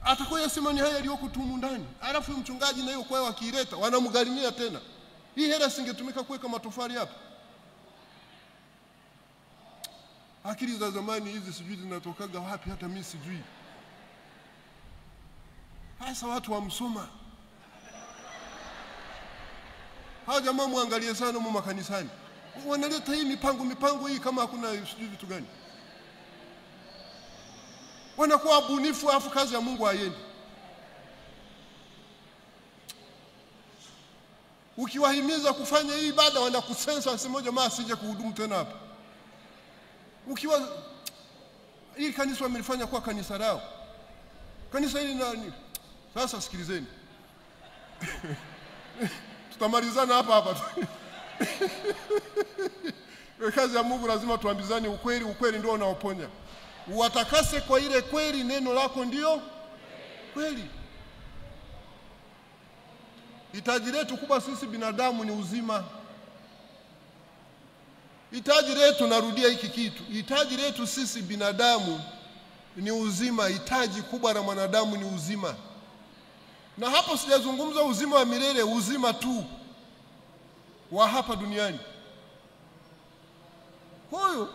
Atakoya sema ni haya yaliyoko tu ndani. Alafu mchungaji na hiyo kwaya wakileta wanamgarimia tena. Hii hela singetumika kuweka matofali hapa. Akili za zamani hizi sijui zinatokaga wapi, hata mimi sijui. Hasa watu wa Msoma, hao jamaa muangalie sana mu makanisani. Wanaleta hii mipango hii kama hakuna sijui vitu gani. Wanakuwa bunifu, afu kazi ya Mungu haiendi. Ukiwahimiza kufanya hii ibada wanakusensa, wasema jamaa asije kuhudumu tena hapa. Hii kanisa wamelifanya kwa kanisa lao. Kanisa hili nani? Sasa sikilizeni. Tutamalizana hapa. Kazi ya Mungu lazima tuambizane ukweli ndio unaoponya. Watakase kwa ile kweli, neno lako ndio kweli. Hitaji letu kubwa sisi binadamu ni uzima. Hitaji letu, narudia hiki kitu, hitaji letu sisi binadamu ni uzima. Hitaji kubwa la mwanadamu ni uzima. Na hapo sijazungumza uzima wa milele, uzima tu wa hapa duniani. Huyu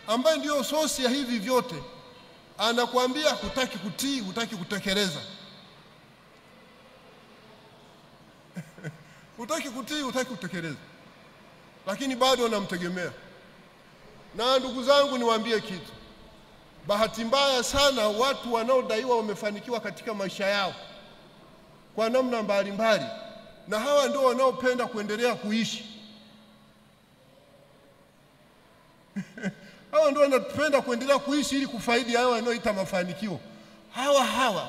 ambaye ndio sosi ya hivi vyote anakuambia hutaki kutii, hutaki kutekeleza. Hutaki kutii, hutaki kutekeleza, lakini bado unamtegemea. Na ndugu zangu, niwaambie kitu, bahati mbaya sana watu wanaodaiwa wamefanikiwa katika maisha yao kwa namna mbalimbali, na hawa ndio wanaopenda kuendelea kuishi. Hawa ndio wanapenda kuendelea kuishi ili kufaidi hawa wanaoita mafanikio. Hawa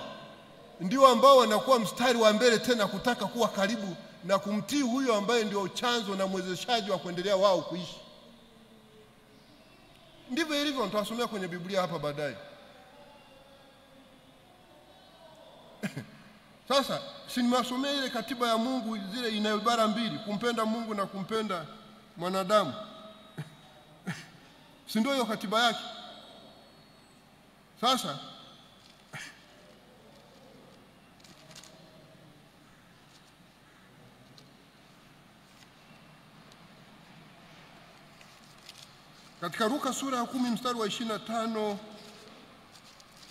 ndio ambao wanakuwa mstari wa mbele tena kutaka kuwa karibu na kumtii huyo ambaye ndio chanzo na mwezeshaji wa kuendelea wao kuishi. Ndivyo ilivyo, nitasomea kwenye Biblia hapa baadaye. Sasa si nimesomea ile katiba ya Mungu, zile ina ibara mbili, kumpenda Mungu na kumpenda mwanadamu. Si ndio hiyo katiba yake? Sasa katika Luka sura ya 10 mstari wa 25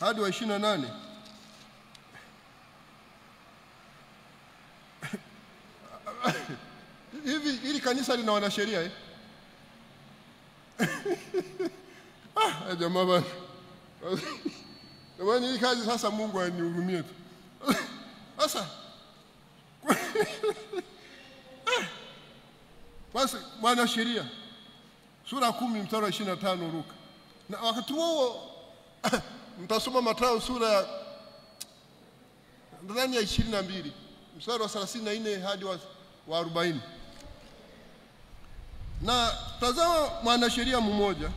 hadi wa 28 hivi ili kanisa lina wanasheria jamaa bana. Jamani, hii kazi sasa Mungu anihurumie tu. Sasa basi wanasheria sura 10 mstari wa 25 Luka. Na wakati huo mtasoma Mathayo sura ya ndani ya 22 mstari wa 34 hadi wa 40. Na tazama, mwanasheria mmoja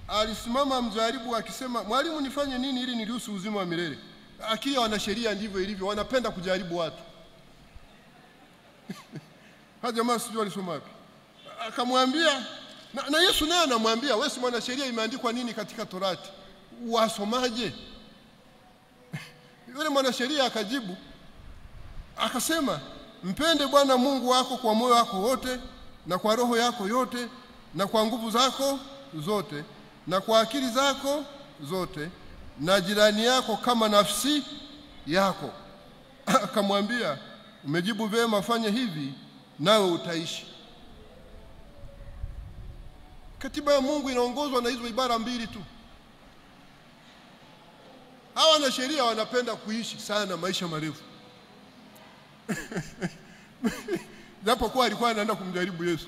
alisimama mjaribu akisema, mwalimu, nifanye nini ili niruhusu uzima wa milele? Akia wanasheria ndivyo ilivyo, wanapenda kujaribu watu. Ha, jamaa sijui alisoma wapi. Akamwambia na Yesu naye anamwambia, wewe si mwanasheria, imeandikwa nini katika Torati? Wasomaje? Yule mwanasheria akajibu akasema, mpende Bwana Mungu wako kwa moyo wako wote na kwa roho yako yote na kwa nguvu zako zote na kwa akili zako zote, na jirani yako kama nafsi yako. Akamwambia, umejibu vyema, fanya hivi nawe utaishi. Katiba ya Mungu inaongozwa na hizo ibara mbili tu. Hawa na sheria wanapenda kuishi sana maisha marefu. Japo kwa alikuwa anaenda kumjaribu Yesu.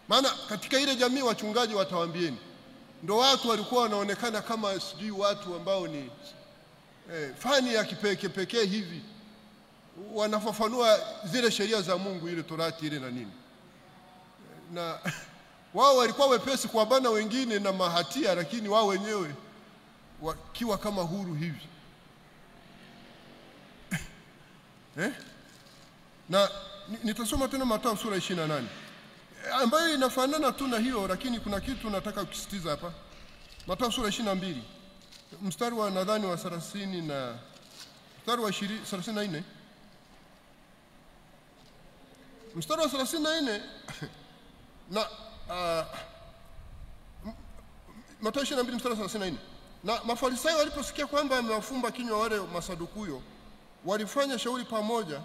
Maana katika ile jamii wachungaji watawaambieni, ndio watu walikuwa wanaonekana kama sijui watu ambao ni fani ya kipekee hivi, wanafafanua zile sheria za Mungu, ile Torati ile na nini. Na wao walikuwa wepesi kwa bana wengine na mahatia, lakini wao wenyewe wakiwa kama huru hivi. Na nitasoma tena Mathayo sura 28 ambayo inafanana tu na hiyo, lakini kuna kitu nataka kusisitiza hapa. Mathayo sura 22 mstari wa nadhani wa 30 na mstari wa 34 mstari wa 34 na Mathayo 22 mstari wa 34. Na Mafarisayo waliposikia kwamba amewafumba kinywa wale Masadukuyo, walifanya shauri pamoja.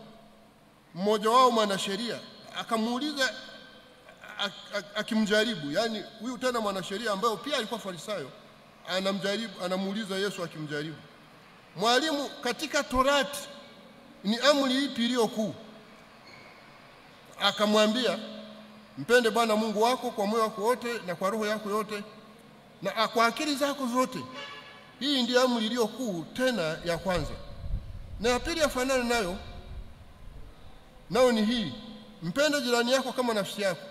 Mmoja wao mwanasheria akamuuliza akimjaribu, yani huyu tena mwanasheria ambaye pia alikuwa Farisayo anamuuliza Yesu akimjaribu, mwalimu, katika Torati ni amri ipi iliyo kuu? Akamwambia, mpende Bwana Mungu wako kwa moyo wako wote na kwa roho yako yote na kwa akili zako zote. Hii ndiyo amri iliyo kuu, tena ya kwanza. Na ya pili yafanana nayo, nao ni hii, mpende jirani yako kama nafsi yako.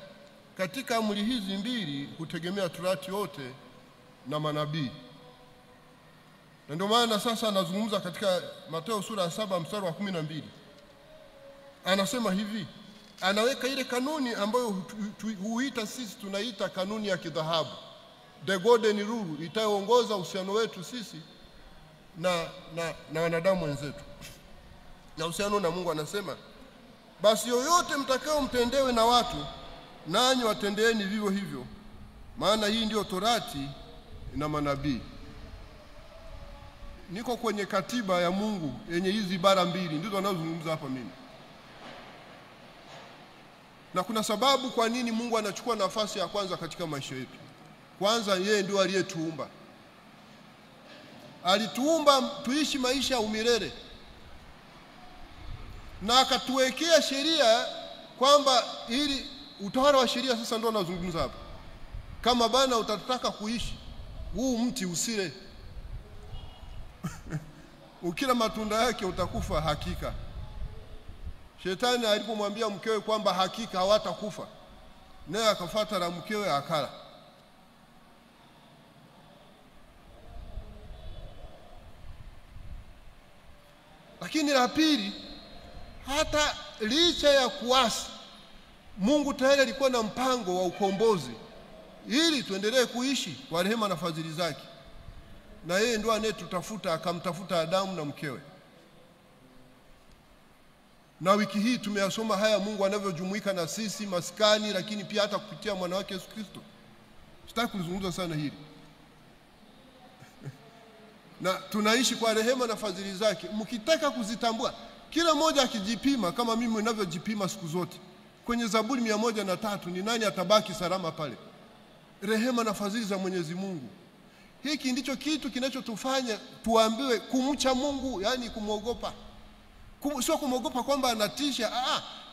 Katika amri hizi mbili hutegemea Torati yote na manabii. Na ndio maana sasa anazungumza katika Mathayo sura ya 7 mstari wa 12. Anasema hivi, anaweka ile kanuni ambayo huita sisi tunaita kanuni ya kidhahabu, the golden rule, itayoongoza uhusiano wetu sisi na wanadamu wenzetu na uhusiano na Mungu. Anasema, basi yoyote mtakao mtendewe na watu, nanyi watendeeni vivyo hivyo, maana hii ndiyo Torati na manabii. Niko kwenye katiba ya Mungu yenye hizi ibara mbili, ndizo anazozungumza hapa mimi. Na kuna sababu kwa nini Mungu anachukua nafasi ya kwanza katika maisha yetu. Kwanza, yeye ndio aliyetuumba. Alituumba tuishi maisha ya umilele. na akatuwekea sheria kwamba ili utawala wa sheria sasa ndio nazungumza hapa. Kama bana utataka kuishi, huu mti usile. Ukila matunda yake utakufa hakika. Shetani alipomwambia mkewe kwamba hakika hawatakufa, naye akafuata na mkewe akala. Lakini la pili, hata licha ya kuasi, Mungu tayari alikuwa na mpango wa ukombozi ili tuendelee kuishi kwa rehema na fadhili zake. Na yeye ndio anayetutafuta, akamtafuta Adamu na mkewe. Na wiki hii tumeyasoma haya Mungu anavyojumuika na sisi maskani, lakini pia hata kupitia mwana wake Yesu Kristo. Sitaki kuzungumza sana hili. Na tunaishi kwa rehema na fadhili zake. Mkitaka kuzitambua, kila mmoja akijipima kama mimi ninavyojipima siku zote, kwenye Zaburi 103 ni nani atabaki salama pale? Rehema na fadhili za Mwenyezi Mungu. Hiki ndicho kitu kinachotufanya tuambiwe kumcha Mungu, yani kumwogopa. Sio kumwogopa kwamba anatisha,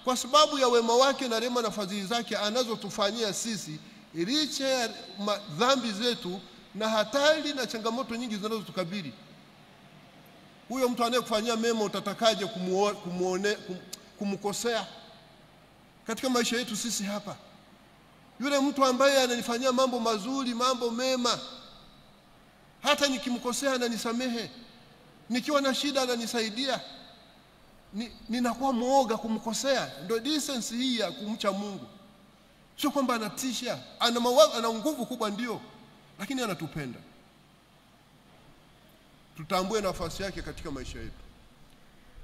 kwa sababu ya wema wake na rehema na fadhili zake anazotufanyia sisi, licha ya dhambi zetu na hatari na changamoto nyingi zinazotukabili. Huyo mtu anayekufanyia mema utatakaje kumkosea katika maisha yetu sisi hapa? Yule mtu ambaye ananifanyia mambo mazuri, mambo mema, hata nikimkosea ananisamehe, nikiwa na shida ananisaidia, ninakuwa muoga kumkosea. Ndio decency hii ya kumcha Mungu. Sio kwamba anatisha, ana nguvu kubwa ndio, lakini anatupenda. Tutambue nafasi yake katika maisha yetu.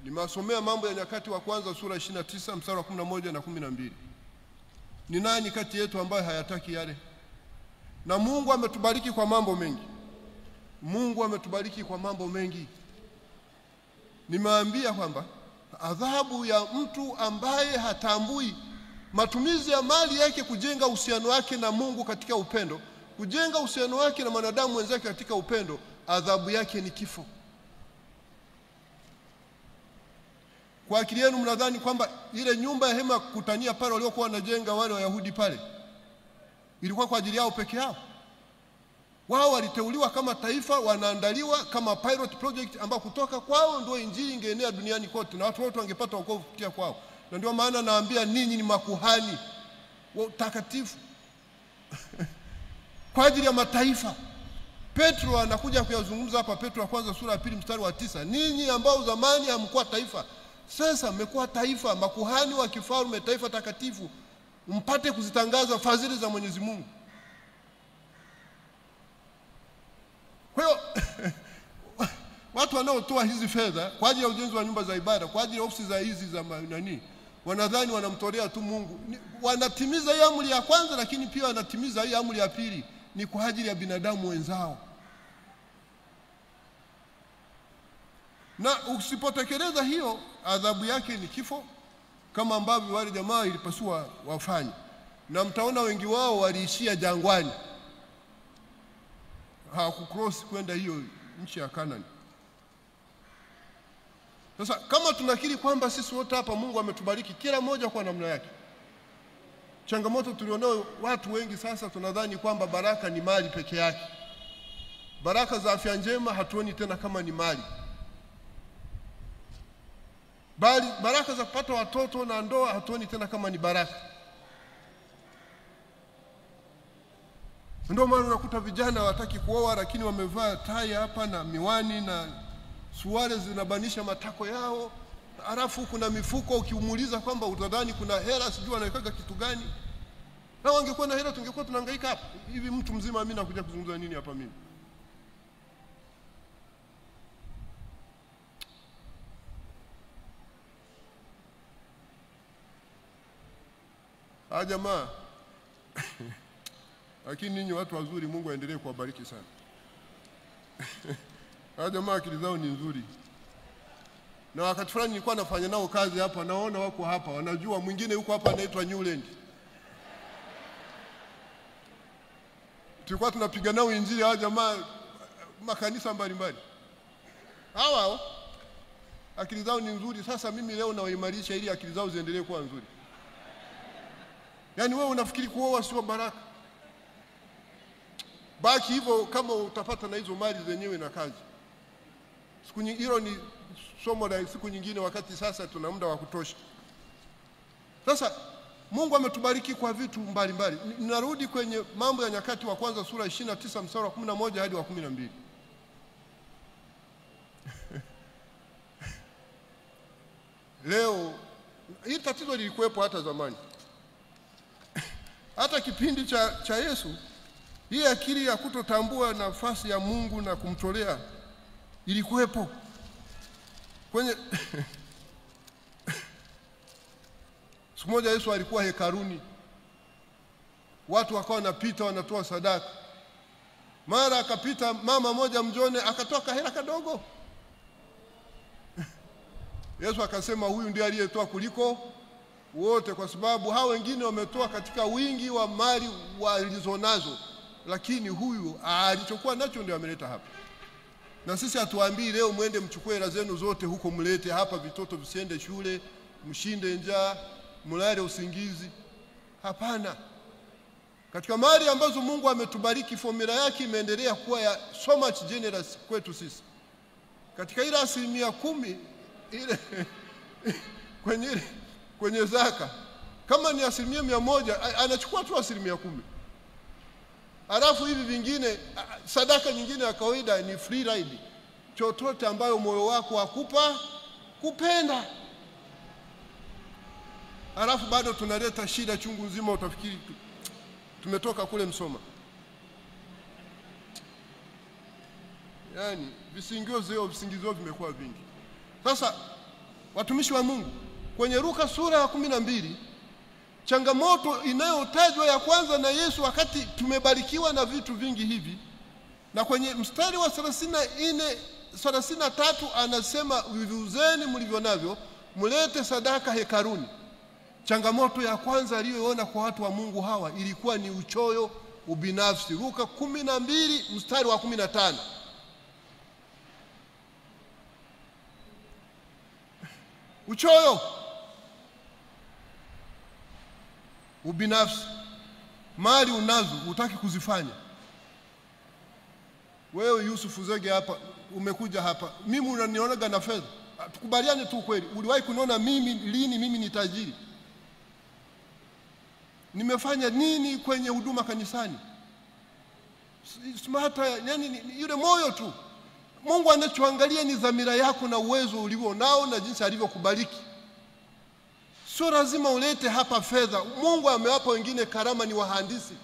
Nimesomea Mambo ya Nyakati wa kwanza sura 29 mstari wa 11 na 12. Ni nani kati yetu ambaye hayataki yale? Na Mungu ametubariki kwa mambo mengi. Mungu ametubariki kwa mambo mengi. Nimeambia kwamba adhabu ya mtu ambaye hatambui matumizi ya mali yake kujenga uhusiano wake na Mungu katika upendo, kujenga uhusiano wake na wanadamu wenzake katika upendo, adhabu yake ni kifo. Kwa akili yenu mnadhani kwamba ile nyumba ya hema kukutania pale waliokuwa wanajenga wale Wayahudi pale ilikuwa kwa ajili yao peke yao? Wao waliteuliwa kama taifa, wanaandaliwa kama pilot project ambao kutoka kwao ndio injili ingeenea duniani kote na watu wote wangepata wokovu kupitia kwao. Na ndio maana naambia ninyi ni makuhani watakatifu kwa ajili ya mataifa. Petro anakuja kuyazungumza hapa, Petro wa kwanza sura ya 2 mstari wa 9. Ninyi ambao zamani hamkuwa taifa, sasa mmekuwa taifa, makuhani wa kifalme, taifa takatifu, mpate kuzitangaza fadhili za Mwenyezi Mungu. Kwa hiyo watu wanaotoa hizi fedha kwa ajili ya ujenzi wa nyumba za ibada, kwa ajili ya ofisi za hizi za nani, wanadhani wanamtolea tu Mungu. Wanatimiza hii amri ya kwanza, lakini pia wanatimiza hii amri ya pili, ni kwa ajili ya binadamu wenzao. Na usipotekeleza hiyo, adhabu yake ni kifo, kama ambavyo wale jamaa ilipaswa wafanye. Na mtaona wengi wao waliishia jangwani, hawakukross kwenda hiyo nchi ya Kanani. Sasa kama tunakiri kwamba sisi wote hapa Mungu ametubariki kila mmoja kwa namna yake, changamoto tulionao watu wengi sasa tunadhani kwamba baraka ni mali peke yake. Baraka za afya njema hatuoni tena kama ni mali, bali baraka za kupata watoto na ndoa hatuoni tena kama ni baraka. Ndio maana unakuta vijana wataki kuoa, lakini wamevaa tai hapa na miwani na suruali zinabanisha matako yao, alafu kuna mifuko ukiumuliza kwamba utadhani kuna hela, sijui anaweka kitu gani. Na wangekuwa na hela tungekuwa tunahangaika hapa. Hivi mtu mzima mimi nakuja kuzungumza nini hapa mimi? Jamaa lakini ninyi watu wazuri, Mungu aendelee kuwabariki sana. Jamaa akili zao ni nzuri. Na wakati fulani nilikuwa nafanya nao kazi hapa, naona wako hapa, wanajua mwingine yuko hapa anaitwa Newland. Tulikuwa tunapiga nao injili hawa jamaa makanisa mbalimbali. Hao akili zao ni nzuri. Sasa mimi leo nawaimarisha ili akili zao ziendelee kuwa nzuri. Yaani wewe unafikiri kuoa sio baraka? Baki hivyo kama utapata na hizo mali zenyewe na kazi. Hilo ni somo la siku nyingine, wakati sasa tuna muda wa kutosha. Sasa Mungu ametubariki kwa vitu mbalimbali. Ninarudi kwenye Mambo ya Nyakati wa kwanza sura 29 mstari wa 11 hadi wa 12. Leo hii tatizo lilikuwepo hata zamani. Hata kipindi cha Yesu, hii akili ya kutotambua nafasi ya Mungu na kumtolea ilikuwepo. Kwenye siku moja Yesu alikuwa hekaluni. Watu wakawa wanapita wanatoa sadaka. Mara akapita mama moja mjone akatoa hela kadogo. Yesu akasema huyu ndiye aliyetoa kuliko wote, kwa sababu hao wengine wametoa katika wingi wa mali walizonazo, lakini huyu alichokuwa nacho ndio ameleta hapa. Na sisi hatuambii leo mwende mchukue hela zenu zote huko mlete hapa, vitoto visiende shule, mshinde njaa, mlale usingizi. Hapana. Katika mali ambazo Mungu ametubariki, formula yake imeendelea kuwa ya so much generous kwetu sisi. Katika ile 10% ile kwenye zaka, kama ni 100%, anachukua tu 10%. Alafu hivi vingine, sadaka nyingine ya kawaida ni free ride, chochote ambayo moyo wako akupa kupenda. Alafu bado tunaleta shida chungu nzima, utafikiri tumetoka kule Msoma. Yaani visingizio vimekuwa vingi. Sasa watumishi wa Mungu, kwenye Luka sura ya 12, changamoto inayotajwa ya kwanza na Yesu wakati tumebarikiwa na vitu vingi hivi, na kwenye mstari wa 33 anasema viuzeni mlivyo navyo mlete sadaka hekaluni. Changamoto ya kwanza aliyoona kwa watu wa Mungu hawa ilikuwa ni uchoyo, ubinafsi. Luka 12 mstari wa 15. Uchoyo, ubinafsi, mali unazo hutaki kuzifanya. Wewe Yusuf Zege hapa umekuja hapa, mimi unanionaga na fedha. Tukubaliane tu kweli, uliwahi kuniona mimi lini mimi ni tajiri? Nimefanya nini kwenye huduma kanisani? Smart, yani yule moyo tu. Mungu anachoangalia ni dhamira yako na uwezo ulio nao na jinsi alivyokubariki. Sio lazima ulete hapa fedha. Mungu amewapa wengine karama, ni wahandisi.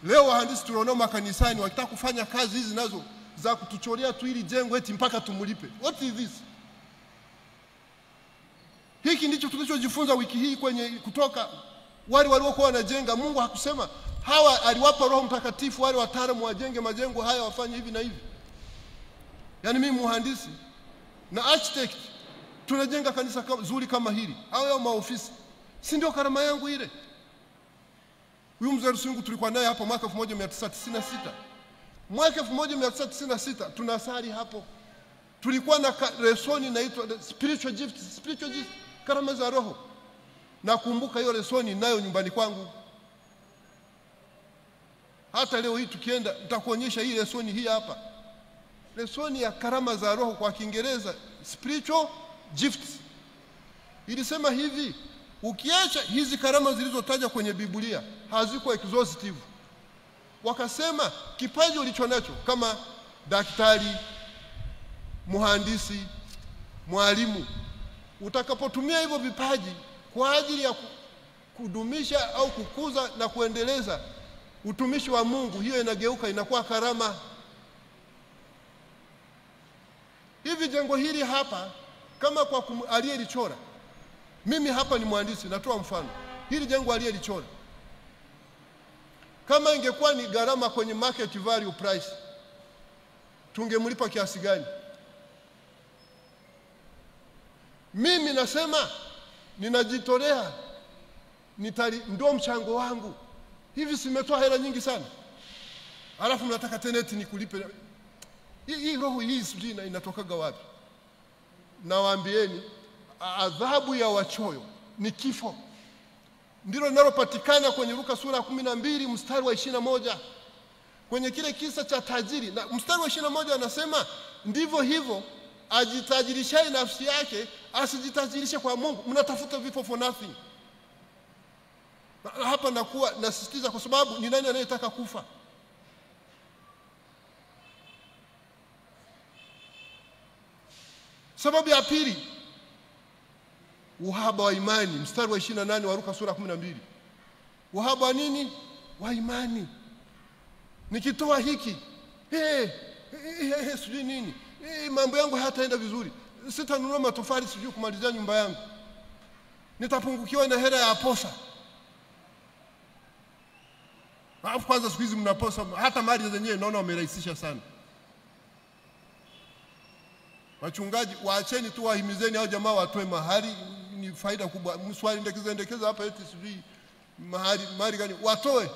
Leo wahandisi tunaona makanisani wakitaka kufanya kazi hizi nazo za kutuchorea tu ili jengo eti mpaka tumulipe. What is this? Hiki ndicho tulichojifunza wiki hii kwenye Kutoka. Wale waliokuwa wanajenga, Mungu hakusema hawa, aliwapa Roho Mtakatifu wale wataalamu wajenge majengo haya, wafanye hivi na hivi. Yaani mimi mhandisi na architect tunajenga kanisa zuri kama hili au maofisi, si ndio karama yangu ile? Huyu mzee Rusungu tulikuwa naye hapa mwaka 1996. Mwaka 1996 tunasali hapo. Tulikuwa na lesoni inaitwa spiritual gifts, karama za roho. Nakumbuka hiyo lesoni nayo nyumbani kwangu. Hata leo hii tukienda nitakuonyesha hii lesoni hii hapa. Lesoni ya karama za roho, kwa Kiingereza spiritual gifts. Ilisema hivi, ukiacha hizi karama zilizotajwa kwenye Biblia haziko exhaustive. Wakasema kipaji ulichonacho kama daktari, muhandisi, mwalimu, utakapotumia hivyo vipaji kwa ajili ya kudumisha au kukuza na kuendeleza utumishi wa Mungu, hiyo inageuka inakuwa karama. Hivi jengo hili hapa, kama kwa aliyelichora, mimi hapa ni mhandisi, natoa mfano. Hili jengo aliyelichora, kama ingekuwa ni gharama kwenye market value price, tungemlipa kiasi gani? Mimi nasema ninajitolea, ndio mchango wangu. Hivi simetoa hela nyingi sana, alafu mnataka teneti nikulipe? Hii roho hii sijui inatokaga wapi? nawaambieni adhabu ya wachoyo ni kifo. Ndilo linalopatikana kwenye Luka sura 12 mstari wa 21. Kwenye kile kisa cha tajiri, na mstari wa 21 anasema ndivyo hivyo ajitajirishaye nafsi yake asijitajirishe kwa Mungu. Mnatafuta vifo for nothing. Hapa nakuwa nasisitiza kwa sababu ni nani anayetaka kufa? Sababu ya pili, uhaba wa imani. Mstari wa 28 wa Luka sura 12. Uhaba wa nini? Wa imani. Nikitoa hiki sijui nini, mambo yangu hayataenda vizuri, sitanunua matofali sijui kumalizia nyumba yangu, nitapungukiwa na hela ya posa. Kwanza siku hizi mnaposa hata mali zenyewe naona wamerahisisha sana. Wachungaji waacheni tu, wahimizeni hao jamaa watoe mahali, ni faida kubwa. Mswali ndekeza hapa eti sijui mahali gani watoe.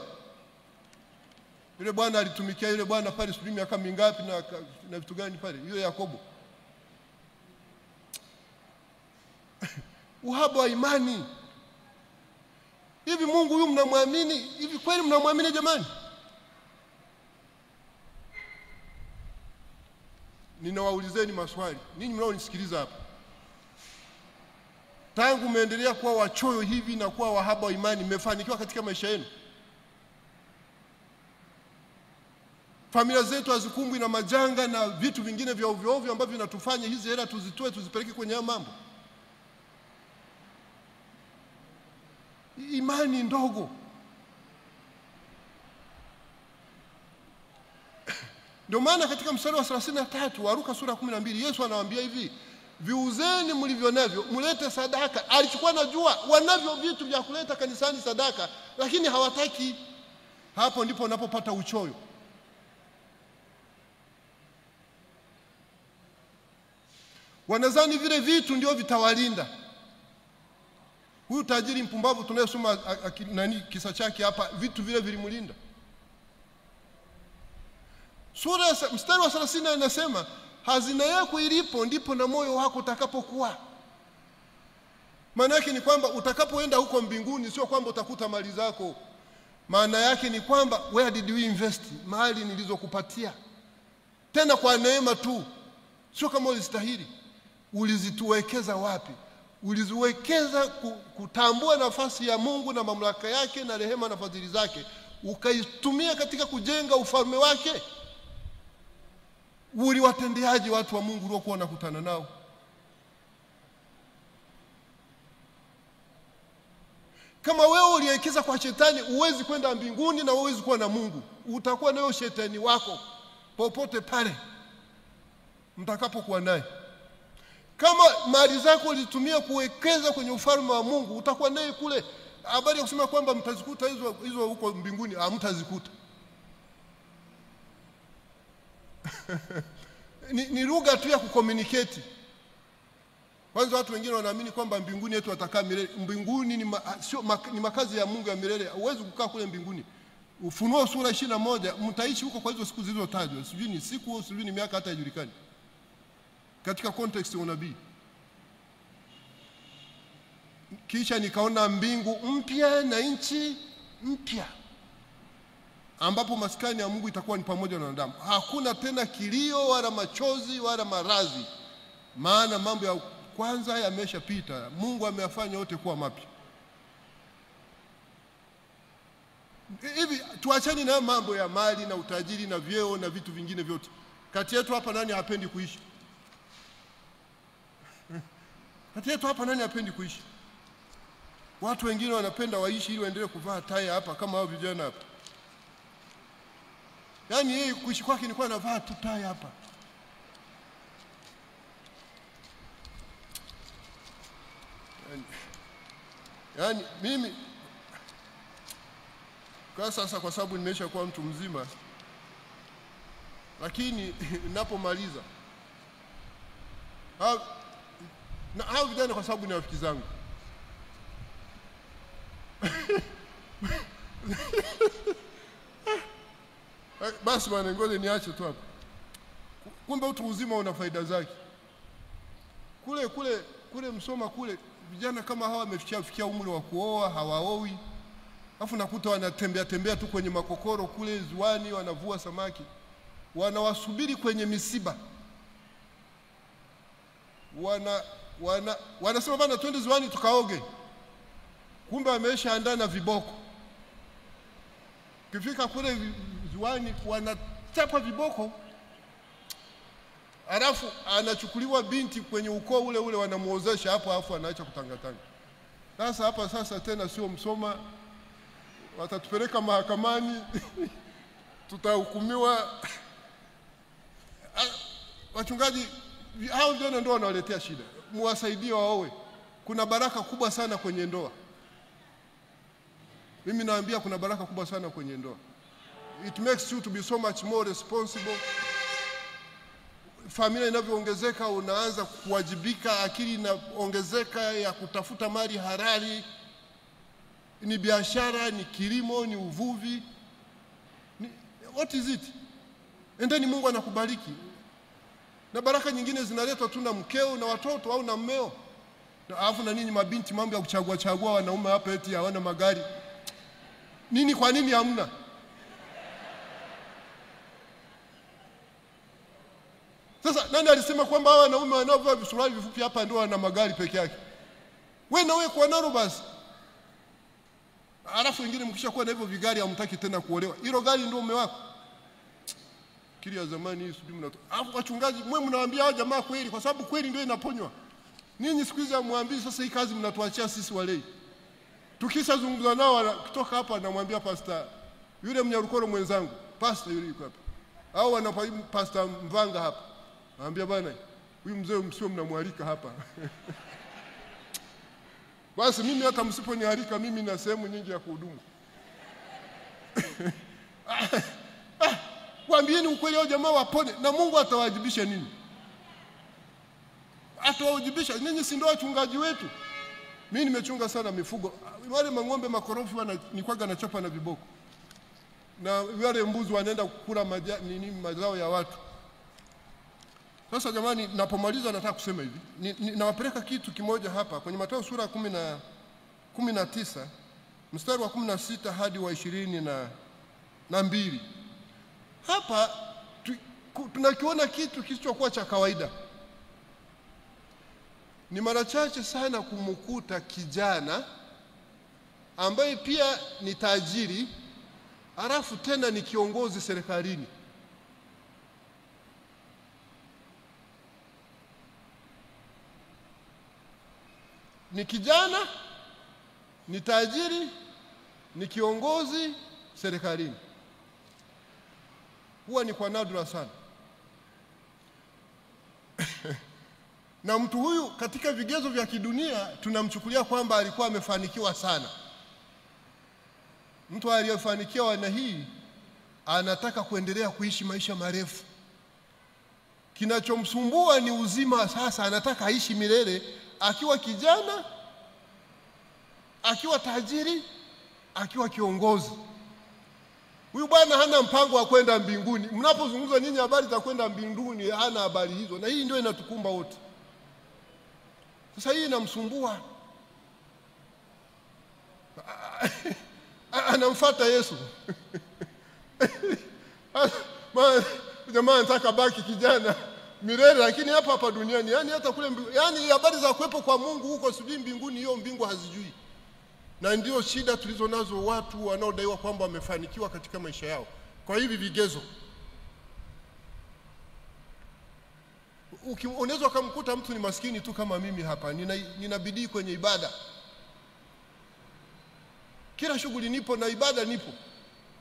Yule bwana alitumikia yule bwana pale sijui miaka mingapi na vitu gani pale, yule Yakobo. Uhaba wa imani. Hivi Mungu huyu mnamwamini? Hivi kweli mnamwamini jamani? Ninawaulizeni maswali ninyi mnaonisikiliza hapa. Tangu mmeendelea kuwa wachoyo hivi na kuwa wahaba wa imani, mmefanikiwa katika maisha yenu? Familia zetu hazikumbwi na majanga na vitu vingine vya ovyo ovyo ambavyo vinatufanya hizi hela tuzitoe tuzipeleke kwenye haya mambo? Imani ndogo. Ndio maana katika mstari wa 33 wa Luka sura 12 Yesu anawaambia hivi, viuzeni mlivyo navyo mlete sadaka. Alichukua najua wanavyo vitu vya kuleta kanisani sadaka, lakini hawataki. Hapo ndipo unapopata uchoyo. Wanazani vile vitu ndio vitawalinda. Huyu tajiri mpumbavu tunayesoma kisa chake hapa, vitu vile vilimlinda. Mstari wa 30 inasema hazina yako ilipo ndipo na moyo wako utakapokuwa. Maana yake ni kwamba utakapoenda huko mbinguni sio kwamba utakuta mali zako. Maana yake ni kwamba where did we invest? Mali nilizokupatia. Tena kwa neema tu. Sio kama ulistahili. Ulizituwekeza wapi? Uliziwekeza kutambua nafasi ya Mungu na mamlaka yake na rehema na fadhili zake, ukaitumia katika kujenga ufalme wake. Uliwatendeaje watu wa Mungu waliokuwa wanakutana nao? Kama wewe uliwekeza kwa shetani, huwezi kwenda mbinguni na huwezi kuwa na Mungu. Utakuwa nayo shetani wako popote pale mtakapokuwa naye. Kama mali zako ulitumia kuwekeza kwenye ufalme wa Mungu, utakuwa naye kule. Habari ya kusema kwamba mtazikuta hizo huko mbinguni, hamtazikuta. ni lugha tu ya kucommunicate. Kwanza watu wengine wanaamini kwamba mbinguni yetu watakaa milele. Mbinguni ni makazi ya Mungu ya milele. Huwezi kukaa kule mbinguni. Ufunuo sura 21 mtaishi huko kwa hizo siku zilizotajwa. Sijui ni siku, sijui ni miaka, hata haijulikani. Katika context ya unabii. Kisha nikaona mbingu mpya na nchi mpya, ambapo maskani ya Mungu itakuwa ni pamoja na wanadamu. Hakuna tena kilio wala machozi wala maradhi, maana mambo ya kwanza yameshapita. Mungu ameyafanya yote kuwa mapya. Hivi tuachane na mambo ya mali na utajiri na vyeo na vitu vingine vyote. Kati yetu hapa nani hapendi kuishi? Kati yetu hapa nani hapendi kuishi? Watu wengine wanapenda waishi ili waendelee kuvaa tai hapa kama hao vijana hapa. Yaani yeye kuishi kwake ni kwa anavaa tu tai hapa. Yaani mimi kwa sasa, kwa sababu nimesha kuwa mtu mzima, lakini ninapomaliza hao vijana, kwa sababu ni rafiki zangu, basi bwana, ngoja niache tu hapo. Kumbe utu uzima una faida zake. Kule Msoma kule vijana kama hawa wamefikia umri wa kuoa, hawaoi. Alafu nakuta wanatembea tu kwenye makokoro kule ziwani, wanavua samaki. Wanawasubiri kwenye misiba. Wanasema bana twende ziwani tukaoge. Kumbe wameshaandaa na viboko. Kifika kule ziwani wanachapa viboko. Alafu anachukuliwa binti kwenye ukoo ule wanamuozesha hapo, alafu anaacha kutangatanga. Sasa tena sio Msoma, watatupeleka mahakamani. Tutahukumiwa. Wachungaji hao ndio wanawaletea shida. Muwasaidie waoe. Kuna baraka kubwa sana kwenye ndoa. Mimi naambia kuna baraka kubwa sana kwenye ndoa. It makes you to be so much more responsible. Familia inavyoongezeka unaanza kuwajibika, akili inaongezeka ya kutafuta mali halali. Ni biashara, ni kilimo, ni uvuvi. What is it? Endeni Mungu anakubariki. Na baraka nyingine zinaletwa tu na mkeo na watoto au na mmeo. Na alafu na ninyi mabinti mambo ya kuchagua wanaume hapa eti hawana magari. Nini kwa nini hamna? Sasa nani alisema kwamba hawa wanaume wanaovaa visuruali vifupi hapa ndio wana magari peke yake? Wewe na wewe kwa nalo basi. Alafu wengine mkishakuwa na hivyo vigari hamtaki tena kuolewa. Hilo gari ndio mume wako. Kili ya zamani hii sijui mnato. Alafu wachungaji mwe mnawaambia hao jamaa kweli kwa sababu kweli ndio inaponywa. Ninyi siku hizi hamwambii sasa hii kazi mnatuachia sisi walei. Tukishazungumza nao kutoka hapa namwambia pastor yule Mnyarukoro mwenzangu, pastor yule yuko hapa. Au wanapa pastor Mvanga hapa. Naambia bwana huyu mzee msio mnamwalika hapa. Basi mimi hata msiponialika mimi na sehemu nyingi ya kuhudumu. Waambieni ukweli hao jamaa wapone na Mungu atawajibisha nini? Atawajibisha ninyi, si ndio wachungaji wetu? Mimi nimechunga sana mifugo. Wale mang'ombe makorofi nikwaga na chapa na viboko. Na wale mbuzi wanaenda kukula mazao ya watu. Sasa jamani, napomaliza nataka kusema hivi. Nawapeleka kitu kimoja hapa kwenye Mathayo sura 19 mstari wa 16 hadi wa 22. Hapa tunakiona kitu kisichokuwa cha kawaida. Ni mara chache sana kumkuta kijana ambaye pia ni tajiri, alafu tena ni kiongozi serikalini. Ni kijana, ni tajiri, ni kiongozi serikalini. Huwa ni kwa nadra sana. Na mtu huyu katika vigezo vya kidunia tunamchukulia kwamba alikuwa amefanikiwa sana. Mtu aliyefanikiwa na hii anataka kuendelea kuishi maisha marefu. Kinachomsumbua ni uzima sasa, anataka aishi milele akiwa kijana, akiwa tajiri, akiwa kiongozi. Huyu bwana hana mpango wa kwenda mbinguni. Mnapozungumza nyinyi habari za kwenda mbinguni, hana habari hizo. Na hii ndio inatukumba wote. Sasa hii inamsumbua. Anamfuata Yesu. Jamaa anataka baki kijana milele, lakini hapa duniani, yani hata kule yani habari za kuwepo kwa Mungu huko sijui mbinguni, hiyo mbingu hazijui. Na ndio shida tulizo nazo watu wanaodaiwa kwamba wamefanikiwa katika maisha yao kwa hivi vigezo. Unaweza kumkuta mtu ni maskini tu kama mimi hapa, nina bidii kwenye ibada. Kila shughuli nipo na ibada nipo.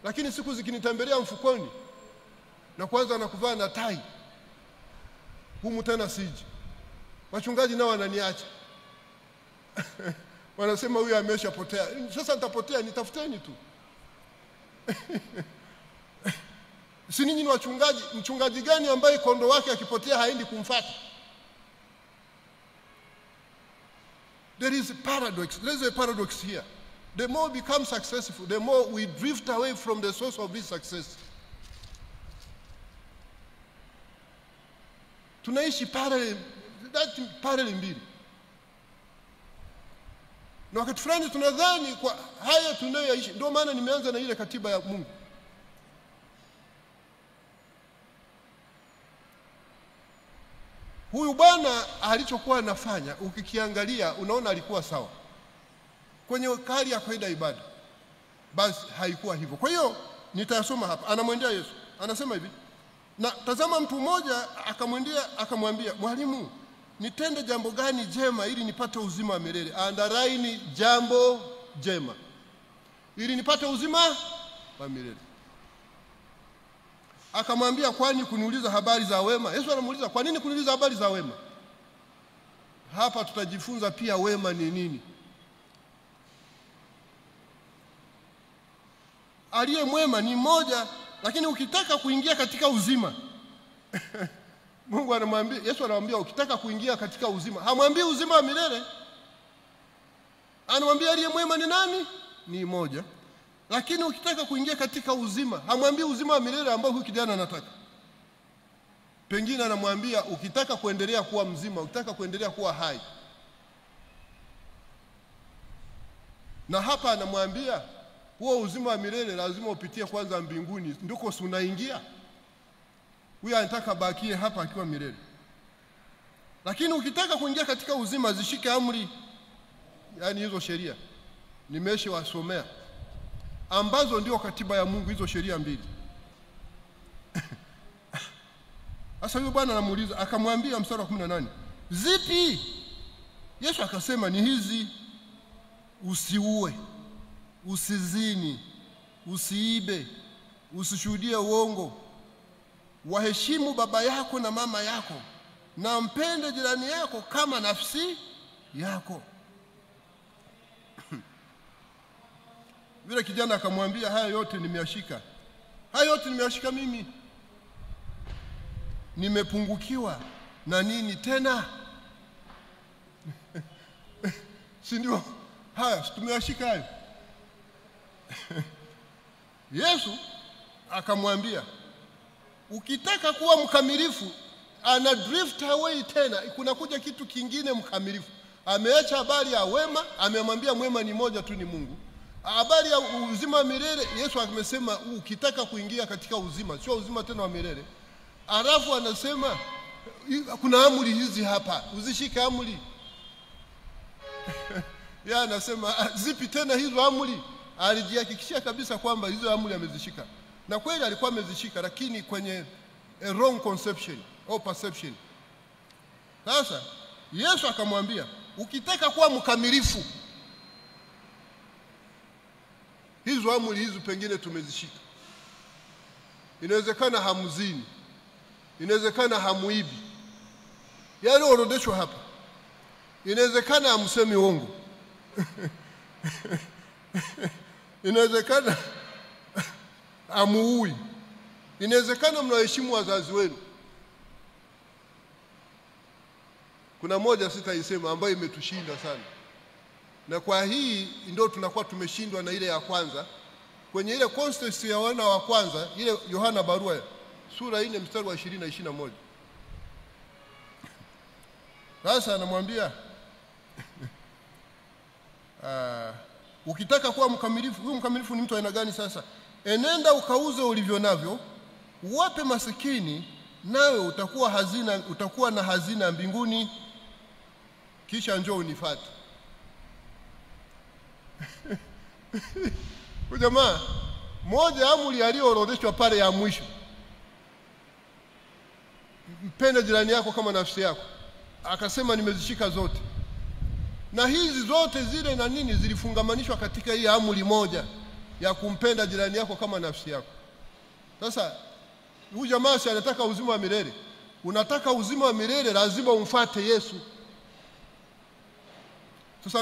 Lakini siku zikinitembelea mfukoni na kwanza nakuvaa na tai, humu tena siji. Wachungaji nao wananiacha. Wanasema huyu ameshapotea. Sasa nitapotea, nitafuteni tu. Si ninyi ni wachungaji? Mchungaji gani ambaye kondo wake akipotea haendi kumfuata? There is a paradox. There is a paradox here. The more we become successful, the more we drift away from the source of this success. Tunaishi pale that parallel mbili. Na wakati fulani tunadhani kwa haya tunayoishi, ndio maana nimeanza na ile katiba ya Mungu. Huyu bwana alichokuwa anafanya ukikiangalia unaona alikuwa sawa kwenye hali ya kawaida ibada, basi haikuwa hivyo. Kwa hiyo nitasoma hapa, anamwendea Yesu anasema hivi, na tazama mtu mmoja akamwambia, mwalimu, nitende jambo gani jema ili nipate uzima wa milele? Underline jambo jema, ili nipate uzima wa milele. Akamwambia, kwani kuniuliza habari za wema? Yesu anamuuliza, kwa nini kuniuliza habari za wema? Hapa tutajifunza pia wema ni nini. Aliye mwema ni mmoja, lakini ukitaka kuingia katika uzima Mungu anamwambia, Yesu anamwambia ukitaka kuingia katika uzima, hamwambii uzima wa milele. Anamwambia aliye mwema ni nani? Ni mmoja. Lakini ukitaka kuingia katika uzima, hamwambii uzima wa milele ambao huyu kijana anataka. Pengine anamwambia ukitaka kuendelea kuwa mzima, ukitaka kuendelea kuwa hai. Na hapa anamwambia huo uzima wa milele lazima upitie kwanza mbinguni, ndiko unaingia. Huyu anataka bakie hapa akiwa milele. Lakini ukitaka kuingia katika uzima, zishike amri, yani hizo sheria nimeshawasomea, ambazo ndio katiba ya Mungu, hizo sheria mbili. Sasa huyo bwana anamuuliza, akamwambia mstari wa 18, zipi? Yesu akasema ni hizi: usiue, usizini, usiibe, usishuhudie uongo, waheshimu baba yako na mama yako, na mpende jirani yako kama nafsi yako. Vile kijana akamwambia, haya yote nimeyashika. Haya yote nimeyashika mimi. Nimepungukiwa na nini tena? Si ndio? Haya tumeyashika hayo. Yesu akamwambia, ukitaka kuwa mkamilifu, ana drift away tena, kuna kuja kitu kingine mkamilifu. Ameacha habari ya wema, amemwambia mwema ni moja tu, ni Mungu. Habari ya uzima wa milele, Yesu amesema ukitaka kuingia katika uzima, sio uzima tena wa milele. Alafu anasema kuna amri hizi hapa, uzishike amri. Yeye anasema zipi tena hizo amri? Alijihakikishia kabisa kwamba hizo amri amezishika. Na kweli alikuwa amezishika, lakini kwenye a wrong conception or perception. Sasa Yesu akamwambia, ukitaka kuwa mkamilifu, hizo amri hizo pengine tumezishika. Inawezekana hamuzini, inawezekana hamuibi, yale orodheshwa hapa. Inawezekana hamsemi uongo. Inawezekana hamuui. Inawezekana mnaheshimu wazazi wenu. Kuna moja sitaisema ambayo imetushinda sana, na kwa hii ndio tunakuwa tumeshindwa na ile ya kwanza. Kwenye ile context ya wana wa kwanza, ile Yohana barua sura 4 mstari wa 20 na 21. Sasa anamwambia ukitaka kuwa mkamilifu, huyu mkamilifu ni mtu aina gani sasa? Enenda ukauze ulivyo navyo, uwape masikini, nawe utakuwa na hazina mbinguni, kisha njoo unifuate. Jamaa moja amri aliyoorodheshwa pale ya mwisho, mpende jirani yako kama nafsi yako, akasema nimezishika zote. Na hizi zote zile na nini zilifungamanishwa katika hii amri moja ya kumpenda jirani yako kama nafsi yako. Sasa huyu jamaa si anataka uzima wa milele. Unataka uzima wa milele, lazima umfuate Yesu. Sasa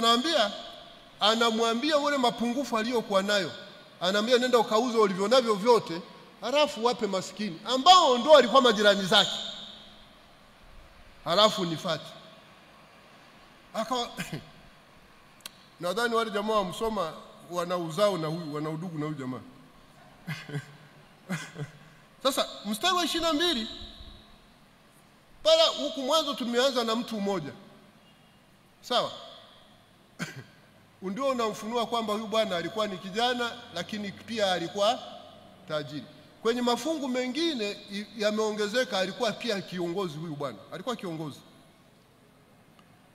anamwambia wale mapungufu aliyokuwa nayo, anamwambia nenda ukauze ulivyo navyo vyote, halafu wape maskini ambao ndio walikuwa majirani zake, halafu nifuate. Nadhani wale jamaa wamsoma wana uzao na huyu, wana udugu na huyu jamaa. Sasa mstari wa 22 Pala huku mwanzo tumeanza na mtu mmoja. Sawa? Ndio unamfunua kwamba huyu bwana alikuwa ni kijana lakini pia alikuwa tajiri. Kwenye mafungu mengine yameongezeka, alikuwa pia kiongozi huyu bwana. Alikuwa kiongozi.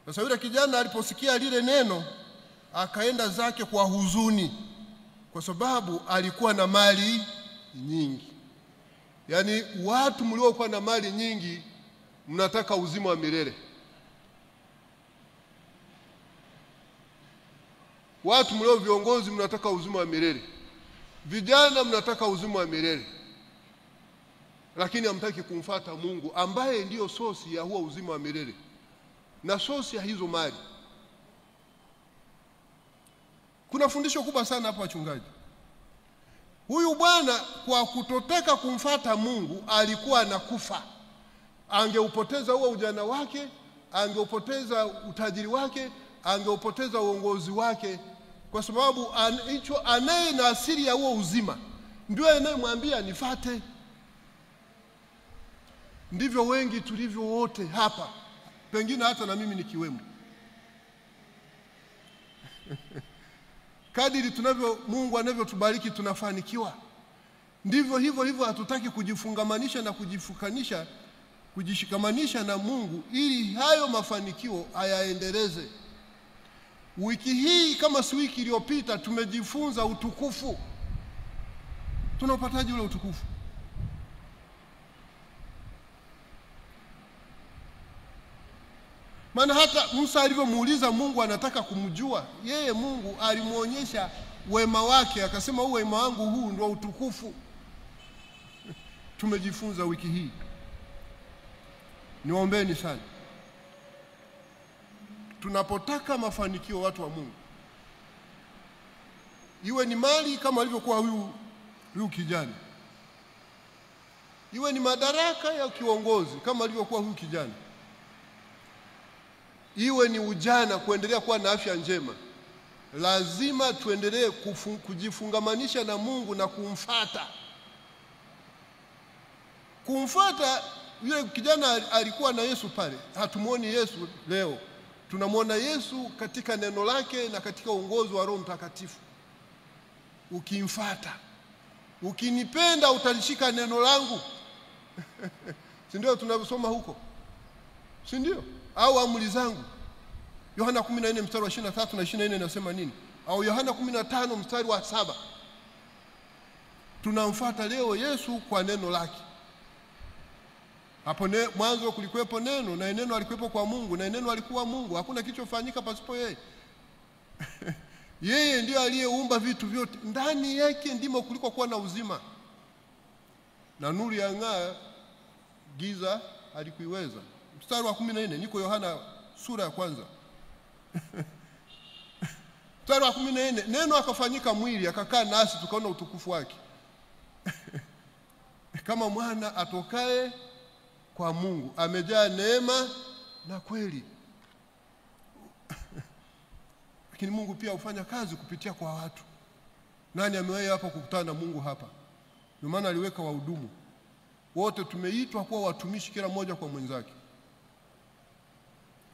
Sasa yule kijana aliposikia lile neno akaenda zake kwa huzuni, kwa sababu alikuwa na mali nyingi. Yaani watu mliokuwa na mali nyingi mnataka uzima wa milele. Watu mlio viongozi mnataka uzima wa milele. Vijana mnataka uzima wa milele. Lakini hamtaki kumfuata Mungu ambaye ndiyo sosi ya huo uzima wa milele na sosi ya hizo mali. Kuna fundisho kubwa sana hapa wachungaji. Huyu bwana kwa kutotaka kumfuata Mungu alikuwa anakufa. Angeupoteza huo ujana wake, angeupoteza utajiri wake, angeupoteza uongozi wake, kwa sababu hicho anaye na asili ya huo uzima ndio anayemwambia nifuate. Ndivyo wengi tulivyo wote hapa, pengine hata na mimi nikiwemo. Kadiri tunavyo Mungu anavyotubariki tunafanikiwa, ndivyo hivyo hatutaki kujifungamanisha na kujifukanisha, kujishikamanisha na Mungu ili hayo mafanikio ayaendeleze. Wiki hii kama si wiki iliyopita tumejifunza utukufu. Tunapataje ule utukufu? Maana hata Musa alivyomuuliza Mungu anataka kumjua, yeye Mungu alimuonyesha wema wake, akasema wema wangu huu ndio utukufu. Tumejifunza wiki hii. Niombeeni sana. Tunapotaka mafanikio watu wa Mungu, iwe ni mali kama alivyokuwa huyu kijana, iwe ni madaraka ya kiongozi kama alivyokuwa huyu kijana, iwe ni ujana kuendelea kuwa na afya njema, lazima tuendelee kujifungamanisha na Mungu na kumfuata. Kumfuata yule kijana alikuwa na Yesu pale. Hatumuoni Yesu leo. Tunamwona Yesu katika neno lake na katika uongozi wa Roho Mtakatifu. Ukimfuata, ukinipenda utalishika neno langu. Si ndio tunasoma huko? Si ndio? Au amri zangu. Yohana 14 mstari wa 23 na 24 inasema nini? Au Yohana 15 mstari wa 7. Tunamfuata leo Yesu kwa neno lake. Hapo mwanzo kulikuwepo neno, na neno alikuwepo kwa Mungu, na neno alikuwa Mungu. Hakuna kilichofanyika pasipo yeye. Yeye ndiye aliyeumba vitu vyote. Ndani yake ndimo kuliko kuwa na uzima. Na nuru yang'aa, giza halikuiweza. Mstari wa 14 niko Yohana sura ya kwanza. Mstari wa 14, neno akafanyika mwili akakaa nasi tukaona utukufu wake. Kama mwana atokaye kwa Mungu, amejaa neema na kweli. Lakini Mungu pia hufanya kazi kupitia kwa watu. Nani amewahi hapa kukutana na Mungu hapa? Ndio maana aliweka wahudumu. Wote tumeitwa kuwa watumishi, kila mmoja kwa mwenzake.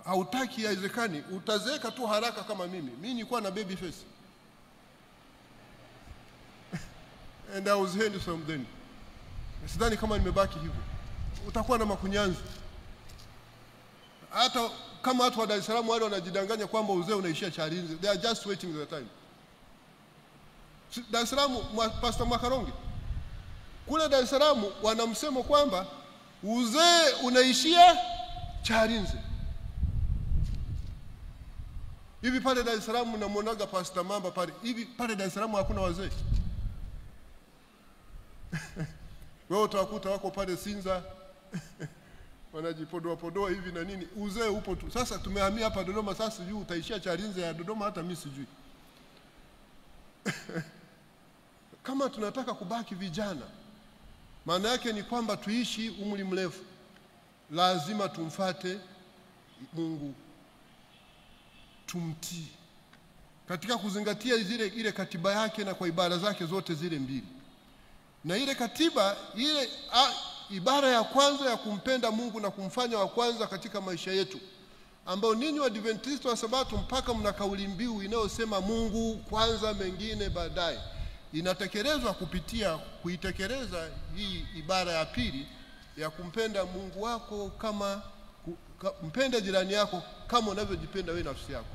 Hautaki haiwezekani, utazeeka tu haraka kama mimi. Mimi nilikuwa na baby face. And I was handsome then. Sidhani kama nimebaki hivyo. Utakuwa na makunyanzi. Hata kama watu wa Dar es Salaam wale wanajidanganya kwamba uzee unaishia Chalinze, they are just waiting the time. Dar es Salaam, Pastor Makaronge, kule Dar es Salaam wanamsema kwamba uzee unaishia Chalinze. Hivi pale Dar es Salaam mnamuonaga Pastor Mamba pale. Hivi pale Dar es Salaam hakuna wazee? Wewe utawakuta wako pale Sinza wanajipodoa hivi na nini. Uzee upo tu. Sasa tumehamia hapa Dodoma, sasa sijui utaishia Chalinze ya Dodoma, hata mimi sijui. Kama tunataka kubaki vijana, maana yake ni kwamba tuishi umri mrefu, lazima tumfuate Mungu, tumtii katika kuzingatia ile katiba yake na kwa ibada zake zote zile mbili. Na ile katiba ile ibara ya kwanza ya kumpenda Mungu na kumfanya wa kwanza katika maisha yetu, ambao ninyi Waadventista wa Sabato mpaka mna kauli mbiu inayosema Mungu kwanza, mengine baadaye, inatekelezwa kupitia kuitekeleza hii ibara ya pili ya kumpenda Mungu wako kama mpende jirani yako kama unavyojipenda wewe nafsi yako.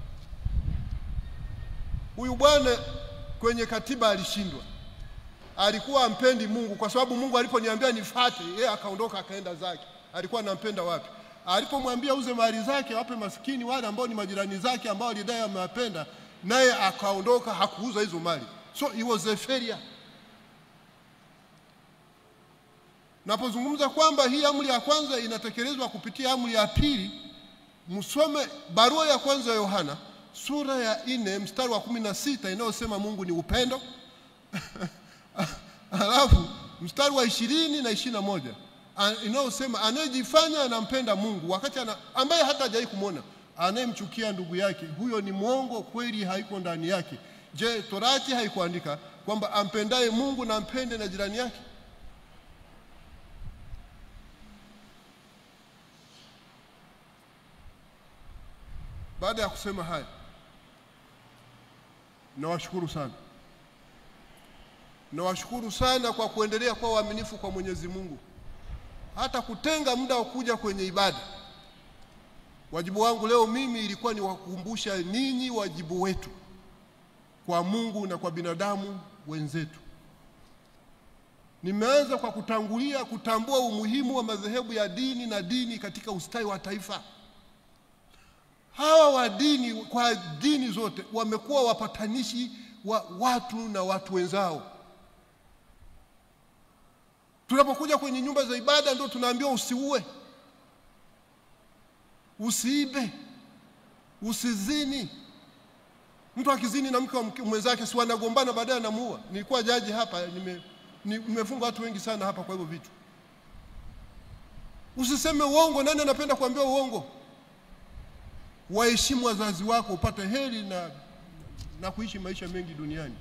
Huyu bwana kwenye katiba alishindwa. Alikuwa ampendi Mungu kwa sababu Mungu aliponiambia nifuate, yeye akaondoka akaenda zake. Alikuwa anampenda wapi? Alipomwambia uze mali zake wape maskini wale ambao ni majirani zake ambao alidai amewapenda, naye akaondoka hakuuza hizo mali. So he was a failure. Napozungumza kwamba hii amri ya kwanza inatekelezwa kupitia amri ya pili, msome barua ya kwanza ya Yohana sura ya 4 mstari wa 16 inayosema Mungu ni upendo. Alafu mstari wa 20 na 21 inayosema anayejifanya anampenda Mungu wakati ambaye hata hajawahi kumwona, anayemchukia ndugu yake huyo ni mwongo, kweli haiko ndani yake. Je, Torati haikuandika kwamba ampendaye Mungu na ampende na jirani yake? Baada ya kusema haya, nawashukuru sana kwa kuendelea kwa waaminifu kwa Mwenyezi Mungu, hata kutenga muda wa kuja kwenye ibada. Wajibu wangu leo mimi ilikuwa ni wakukumbusha ninyi wajibu wetu kwa Mungu na kwa binadamu wenzetu. Nimeanza kwa kutangulia kutambua umuhimu wa madhehebu ya dini na dini katika ustawi wa taifa. Hawa wa dini kwa dini zote wamekuwa wapatanishi wa watu na watu wenzao. Tunapokuja kwenye nyumba za ibada ndio tunaambiwa usiue, usiibe, usizini. Mtu akizini na mke wa mwenzake si wanagombana baadaye anamuua. Nilikuwa jaji hapa, nimefunga watu wengi sana hapa kwa hivyo vitu. Usiseme uongo. Nani anapenda kuambiwa uongo? Waheshimu wazazi wako upate heri na kuishi maisha mengi duniani.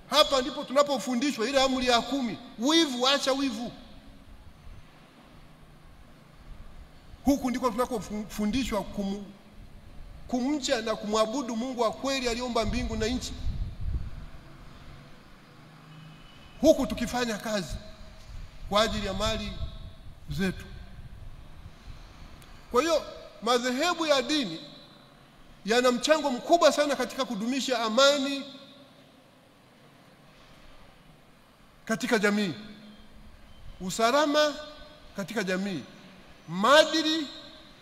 Hapa ndipo tunapofundishwa ile amri ya 10, wivu, acha wivu. Huku ndiko tunakofundishwa kumcha na kumwabudu Mungu wa kweli aliyeumba mbingu na nchi. Huku tukifanya kazi kwa ajili ya mali zetu. Kwa hiyo madhehebu ya dini yana mchango mkubwa sana katika kudumisha amani katika jamii, usalama katika jamii, maadili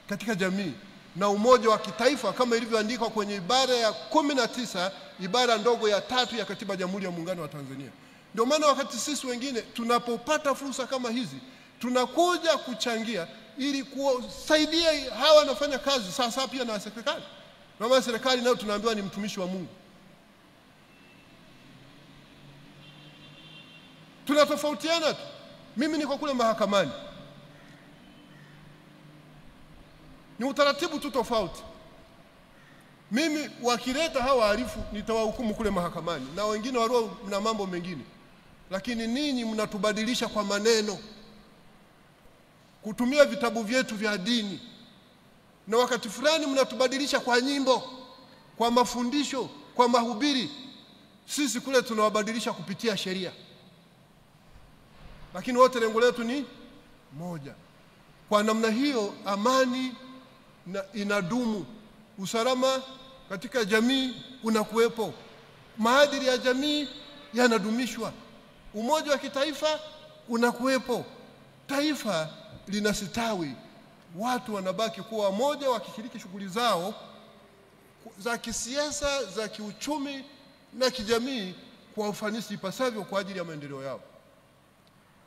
katika jamii na umoja wa kitaifa kama ilivyoandikwa kwenye ibara ya 19 ibara ndogo ya 3 ya Katiba ya Jamhuri ya Muungano wa Tanzania. Ndio maana wakati sisi wengine tunapopata fursa kama hizi tunakuja kuchangia ili kusaidia hawa wanafanya kazi sasa pia na serikali. Na maana serikali nayo tunaambiwa ni mtumishi wa Mungu. Tunatofautiana tu. Mimi niko kule mahakamani, ni utaratibu tu tofauti. Mimi wakileta hawa arifu nitawahukumu kule mahakamani, na wengine walio na mambo mengine. Lakini ninyi mnatubadilisha kwa maneno, kutumia vitabu vyetu vya dini, na wakati fulani mnatubadilisha kwa nyimbo, kwa mafundisho, kwa mahubiri. Sisi kule tunawabadilisha kupitia sheria, lakini wote lengo letu ni moja. Kwa namna hiyo amani inadumu, usalama katika jamii unakuwepo, maadili ya jamii yanadumishwa, umoja wa kitaifa unakuwepo, taifa linasitawi, watu wanabaki kuwa moja wakishiriki shughuli zao za kisiasa, za kiuchumi na kijamii kwa ufanisi ipasavyo kwa ajili ya maendeleo yao.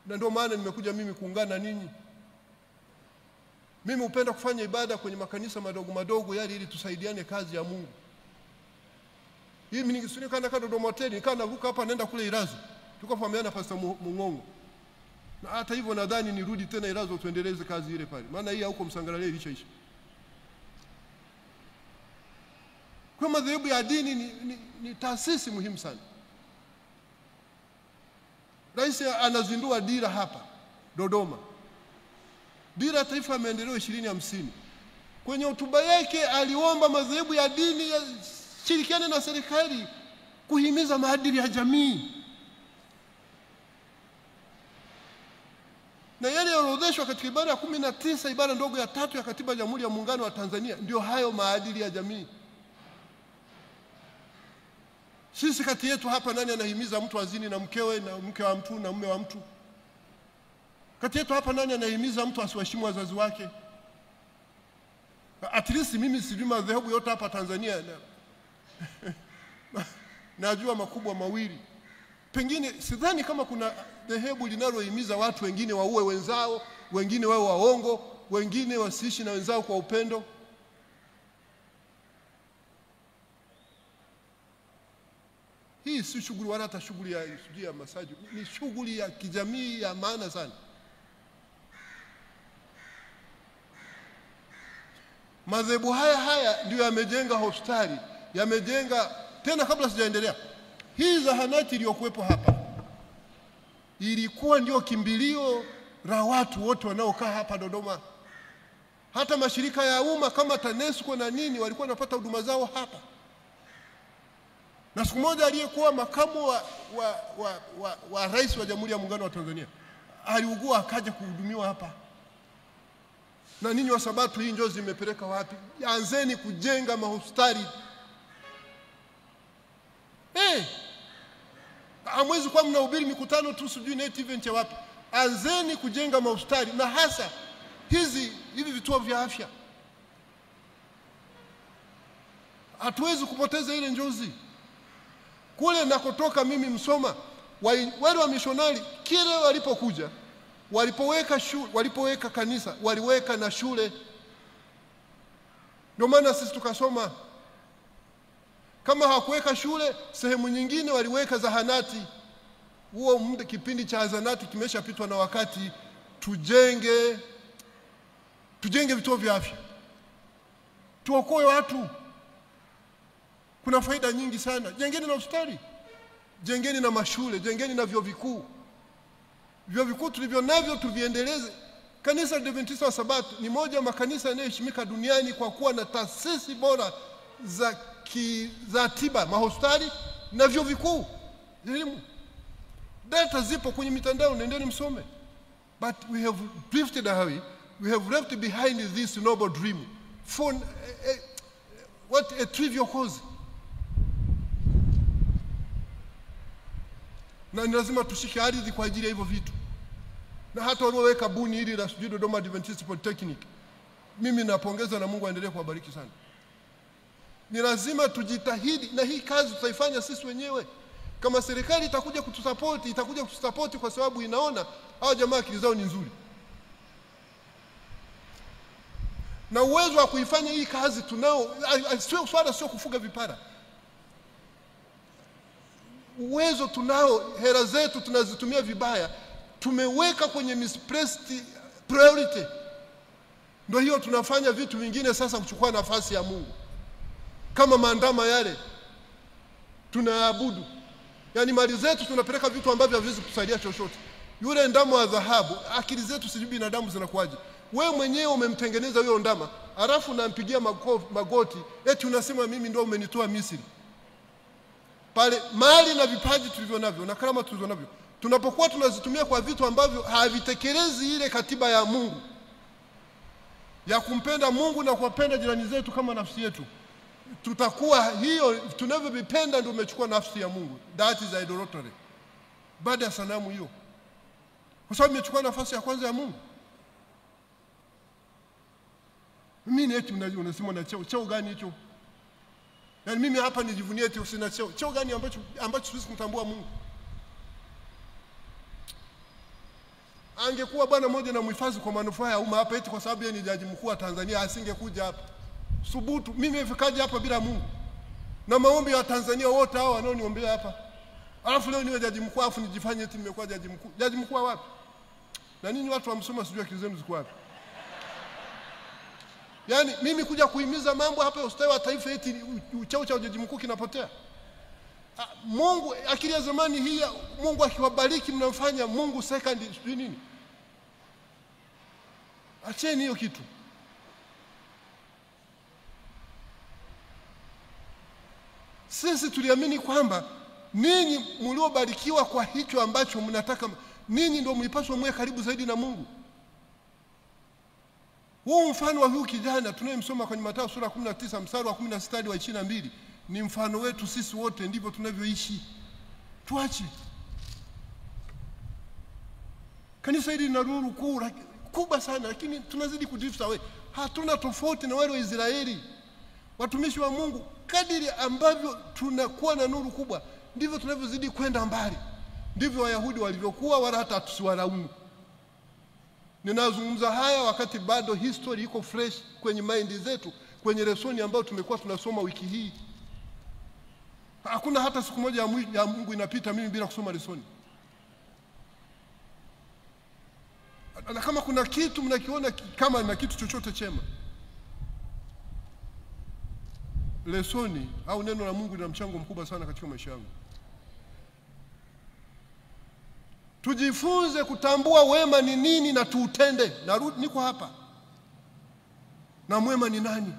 Na ndio maana nimekuja mimi kuungana ninyi. Mimi hupenda kufanya ibada kwenye makanisa madogo madogo yale ili tusaidiane kazi ya Mungu. Hii mimi ningesuni kana Dodoma Hotel, nikaa navuka hapa naenda kule Irazo. Tukafahamiana na Pastor Mungongo. Na hata hivyo nadhani nirudi tena Irazo tuendeleze kazi ile pale. Maana hii huko Msangalale ilishaisha. Kwa madhehebu ya dini ni taasisi muhimu sana. Rais anazindua dira hapa. Dodoma, Dira ya Taifa ya Maendeleo 2050. Kwenye hotuba yake aliomba madhehebu ya dini yashirikiane na serikali kuhimiza maadili ya jamii. Na yale yaliyoorodheshwa katika ibara ya 19 ibara ndogo ya 3 ya Katiba ya Jamhuri ya Muungano wa Tanzania ndio hayo maadili ya jamii. Sisi kati yetu hapa nani anahimiza mtu azini na mkewe na mke wa mtu na mume wa mtu? Kati yetu hapa nani anahimiza mtu asiwaheshimu wazazi wake? At least mimi sijui madhehebu yote hapa Tanzania najua makubwa mawili. Pengine sidhani kama kuna dhehebu linalohimiza watu wengine waue wenzao, wengine wao waongo, wengine wasiishi na wenzao kwa upendo. Hii si shughuli wala hata shughuli ya masaji, ni shughuli ya kijamii ya maana sana. Madhehebu haya ndio yamejenga hospitali, yamejenga tena. Kabla sijaendelea, hii zahanati iliyokuwepo hapa ilikuwa ndio kimbilio la watu wote wanaokaa hapa Dodoma. Hata mashirika ya umma kama TANESCO na nini walikuwa wanapata huduma zao hapa. Na siku moja aliyekuwa makamu wa rais wa Jamhuri ya Muungano wa Tanzania aliugua akaja kuhudumiwa hapa. Na ninyi wa Sabato hii njozi imepeleka wapi? Anzeni kujenga mahospitali. Hamwezi kwa mnahubiri mikutano tu sijui net event wapi. Anzeni kujenga mahospitali, na hasa hivi vituo vya afya. Hatuwezi kupoteza ile njozi. Kule nakotoka mimi Msoma, wale wa mishonari kile walipokuja, walipoweka kanisa, waliweka na shule. Ndio maana sisi tukasoma. Kama hawakuweka shule, sehemu nyingine waliweka zahanati. Huo muda kipindi cha zahanati kimeshapitwa na wakati. Tujenge vituo vya afya. Tuokoe watu. Kuna faida nyingi sana. Jengeni na hospitali, jengeni na mashule, jengeni na vyuo vikuu. Vyuo vikuu tulivyo navyo tuviendeleze. Kanisa la Adventista wa Sabato ni moja ya makanisa yanayoheshimika duniani kwa kuwa na taasisi bora za tiba, mahospitali na vyuo vikuu. Elimu. Data zipo kwenye mitandao, nendeni msome. But we have drifted away. We have left behind this noble dream for what a trivial cause. Na ni lazima tushike ardhi kwa ajili ya hivyo vitu. Na hata walioweka buni hili la Dodoma Adventist Polytechnic, mimi napongeza na Mungu aendelee kuwabariki sana. Ni lazima tujitahidi, na hii kazi tutaifanya sisi wenyewe. Kama serikali itakuja kutusapoti kwa sababu inaona hao jamaa akili zao ni nzuri. Na uwezo wa kuifanya hii kazi tunao, sio kufuga vipara. Uwezo tunao, hela zetu tunazitumia vibaya. Tumeweka kwenye misplaced priority. Ndio hiyo tunafanya vitu vingine sasa kuchukua nafasi ya Mungu. Kama maandama yale tunaabudu. Yaani mali zetu tunapeleka vitu ambavyo haviwezi kusaidia chochote. Yule ndama wa dhahabu, akili zetu sijui binadamu zinakuaje. Wewe mwenyewe umemtengeneza huyo ndama, alafu unampigia magoti, eti unasema mimi ndio umenitoa Misri. Pale mali na vipaji tulivyo navyo na karama tulivyo navyo, tunapokuwa tunazitumia kwa vitu ambavyo havitekelezi ile katiba ya Mungu ya kumpenda Mungu na kuwapenda jirani zetu kama nafsi yetu, tutakuwa hiyo tunavyovipenda ndio umechukua nafsi ya Mungu. That is idolatry. Baada ya sanamu hiyo, kwa sababu imechukua nafasi ya kwanza ya Mungu. Mimi eti unasema na cheo gani hicho? Yaani mimi hapa nijivunie eti usina cheo. Cheo gani ambacho siwezi kumtambua Mungu? Angekuwa bwana mmoja na mhifadhi kwa manufaa ya umma hapa eti kwa sababu yeye ni jaji mkuu wa Tanzania asingekuja hapa. Subutu, mimi nifikaje hapa bila Mungu? Na maombi ya Tanzania wote hao wanaoniombea hapa. Alafu leo niwe jaji mkuu afu nijifanye eti nimekuwa jaji mkuu. Jaji mkuu wapi? Na nini watu wamsoma sijui akili zenu ziko wapi? Yaani mimi kuja kuhimiza mambo hapa ustawi wa taifa eti cheo cha jaji mkuu kinapotea. Mungu akili ya zamani hii, Mungu akiwabariki mnamfanya Mungu second sijui nini. Acheni hiyo kitu. Sisi tuliamini kwamba ninyi mliobarikiwa kwa hicho ambacho mnataka, ninyi ndio mlipaswa mwe karibu zaidi na Mungu. Huu mfano wa huyu kijana tunayemsoma kwenye Mathayo sura 19 mstari wa 16 hadi wa 22 ni mfano wetu sisi wote, ndivyo tunavyoishi. Tuache. Kanisa hili lina nuru kubwa sana, lakini tunazidi kudrift away. Hatuna tofauti na wale wa Israeli. Watumishi wa Mungu, kadiri ambavyo tunakuwa na nuru kubwa, ndivyo tunavyozidi kwenda mbali. Ndivyo Wayahudi walivyokuwa, wala hata tusiwalaumu. Ninazungumza haya wakati bado history iko fresh kwenye mind zetu, kwenye lesoni ambayo tumekuwa tunasoma wiki hii. Hakuna hata siku moja ya Mungu inapita mimi bila kusoma lesoni. Na kama kuna kitu mnakiona kama na kitu chochote chema, lesoni au neno la Mungu lina mchango mkubwa sana katika maisha yangu. Tujifunze kutambua wema ni nini na tuutende. Narudi, niko hapa. Na mwema ni nani?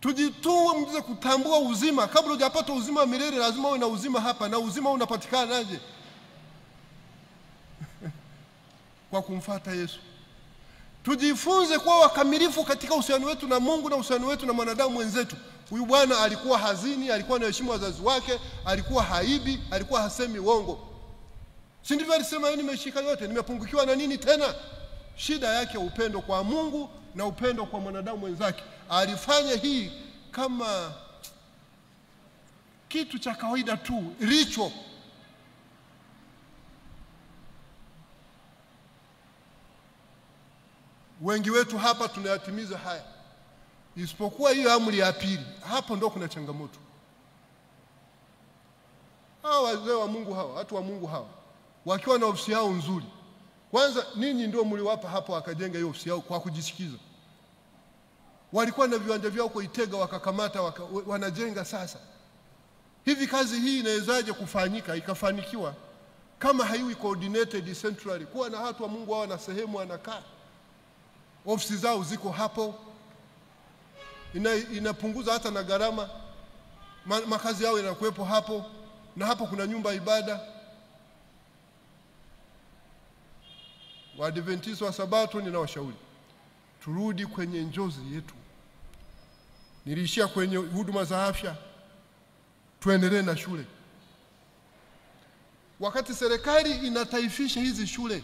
Tujitoe mje kutambua uzima. Kabla hujapata uzima wa milele lazima uwe na uzima hapa, na uzima unapatikana aje? Kwa kumfuata Yesu. Tujifunze kuwa wakamilifu katika uhusiano wetu na Mungu na uhusiano wetu na mwanadamu mwenzetu. Huyu bwana alikuwa hazini, alikuwa anaheshimu wazazi wake, alikuwa haibi, alikuwa hasemi uongo. Si ndivyo alisema, yeye nimeshika yote, nimepungukiwa na nini tena? Shida yake upendo kwa Mungu na upendo kwa mwanadamu mwenzake. Alifanya hii kama kitu cha kawaida tu, ritual. Wengi wetu hapa tunayatimiza haya, isipokuwa hiyo amri ya pili. Hapo ndo kuna changamoto. Hawa wazee wa Mungu hawa, watu wa Mungu hawa, wakiwa na ofisi yao nzuri, kwanza ninyi ndio mliwapa hapo wakajenga hiyo ofisi yao kwa kujisikiza. Walikuwa na viwanja vyao kwa Itega wakakamata wanajenga sasa. Hivi kazi hii inawezaje kufanyika ikafanikiwa kama haiwi coordinated centrally? Kuwa na watu wa Mungu hawa na sehemu wanakaa, ofisi zao ziko hapo, inapunguza hata na gharama. Makazi yao yanakuwepo hapo, na hapo kuna nyumba ibada. Waadventista wa Sabato ninawashauri turudi kwenye njozi yetu. Niliishia kwenye huduma za afya, tuendelee na shule. Wakati serikali inataifisha hizi shule,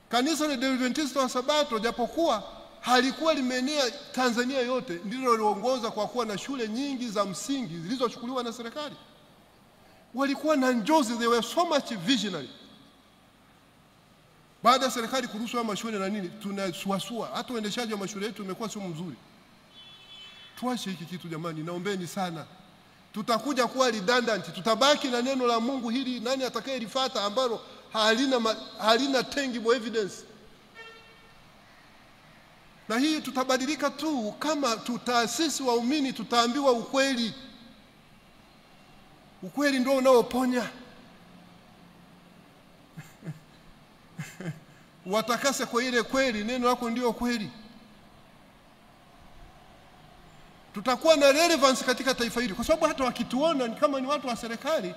kanisa la Adventista wa Sabato japokuwa halikuwa limeenea Tanzania yote, ndilo liliongoza kwa kuwa na shule nyingi za msingi zilizochukuliwa na serikali. Walikuwa na njozi, they were so much visionary. Baada ya serikali kuruhusu haya mashule na nini, tunasuasua. Hata uendeshaji wa mashule yetu umekuwa sio mzuri. Tuache hiki kitu jamani, naombeni sana. Tutakuja kuwa redundant, tutabaki na neno la Mungu hili, nani atakayelifuata ambalo halina tangible evidence. Na hii tutabadilika tu kama tutaasisi waumini tutaambiwa ukweli. Ukweli ndio unaoponya. Watakase kwa ile kweli, neno lako ndio kweli. Tutakuwa na relevance katika taifa hili, kwa sababu hata wakituona kama ni watu wa serikali,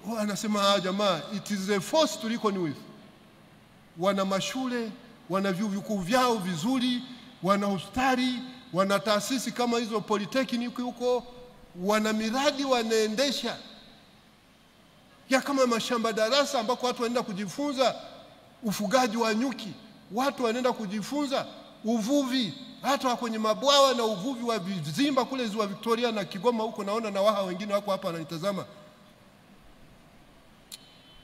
wanasema jamaa, it is a force to reckon with. Wana mashule, wana vyuo vikuu vyao vizuri, wana hospitali, wana taasisi kama hizo polytechnic huko, wana miradi wanaendesha ya kama mashamba darasa ambako watu wanaenda kujifunza ufugaji wa nyuki, watu wanaenda kujifunza uvuvi, hata kwenye mabwawa na uvuvi wa vizimba kule Ziwa Victoria na Kigoma huko. Naona na Waha wengine wako hapa wananitazama.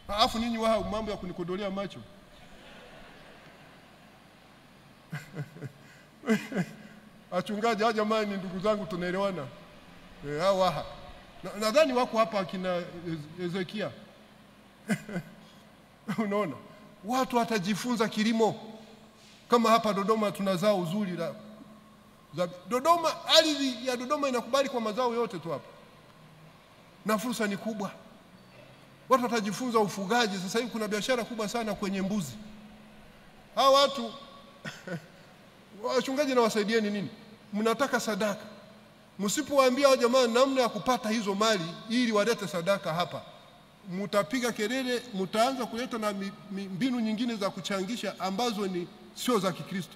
Alafu ninyi Waha mambo ya kunikodolea macho. Achungaji hawa jamani, ndugu zangu tunaelewana. Hao Waha nadhani wako hapa akina Ezekia. Unaona, watu watajifunza kilimo. Kama hapa Dodoma tunazao uzuri la Dodoma, ardhi ya Dodoma inakubali kwa mazao yote tu hapa, na fursa ni kubwa. Watu watajifunza ufugaji. Sasa hivi kuna biashara kubwa sana kwenye mbuzi. Hao watu wachungaji na wasaidieni nini? Mnataka sadaka. Msipowaambia hao jamaa namna ya kupata hizo mali ili walete sadaka hapa, mtapiga kelele, mtaanza kuleta na mbinu nyingine za kuchangisha ambazo ni sio za Kikristo.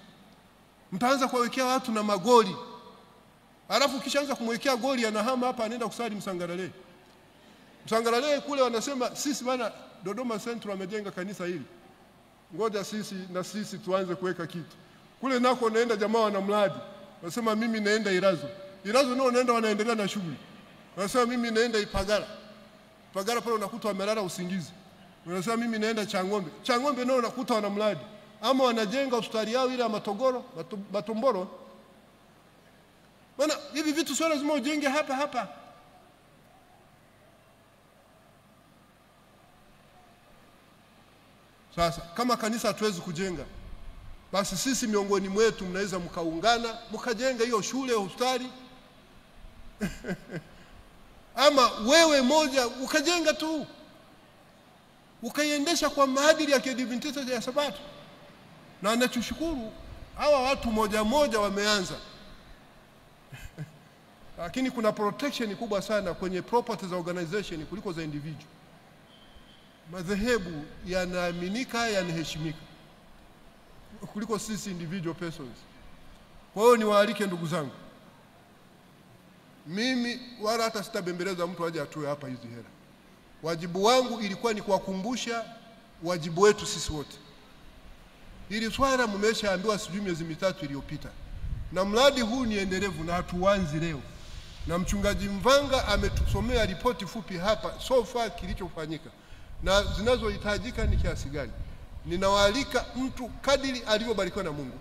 Mtaanza kuwekea watu na magoli. Alafu kishaanza kumwekea goli anahama hapa anaenda kusali Msangalale. Msangalale kule wanasema sisi bana Dodoma Central amejenga kanisa hili. Ngoja sisi tuanze kuweka kitu. Kule nako naenda jamaa wana mradi. Wanasema mimi naenda Irazo. Irazo nao naenda wanaendelea na shughuli. Wanasema mimi naenda Ipagala. Ipagala pale unakuta wamelala usingizi. Wanasema mimi naenda Changombe. Changombe nao unakuta wana mradi. Ama wanajenga hospitali yao ile ya Matogoro, Matomboro. Maana hivi vitu sio lazima ujenge hapa. Sasa kama kanisa hatuwezi kujenga, basi sisi miongoni mwetu mnaweza mkaungana mkajenga hiyo shule, hospitali. Ama wewe moja ukajenga tu, ukaiendesha kwa maadili ya Kiadventista ya Sabato. Na nachushukuru hawa watu moja wameanza. Lakini kuna protection kubwa sana kwenye property za organization kuliko za individual. Madhehebu yanaaminika, yanaheshimika kuliko sisi individual persons. Kwa hiyo niwaalike ndugu zangu, mimi wala hata sitabembeleza mtu aje atoe hapa hizi hela. Wajibu wangu ilikuwa ni kuwakumbusha wajibu wetu sisi wote. Hili swala mmeshaambiwa sijui miezi mitatu iliyopita. Na mradi huu ni endelevu na hatuanzi leo. Na mchungaji Mvanga ametusomea ripoti fupi hapa so far kilichofanyika na zinazohitajika ni kiasi gani. Ninawaalika mtu kadiri alivyobarikiwa na Mungu.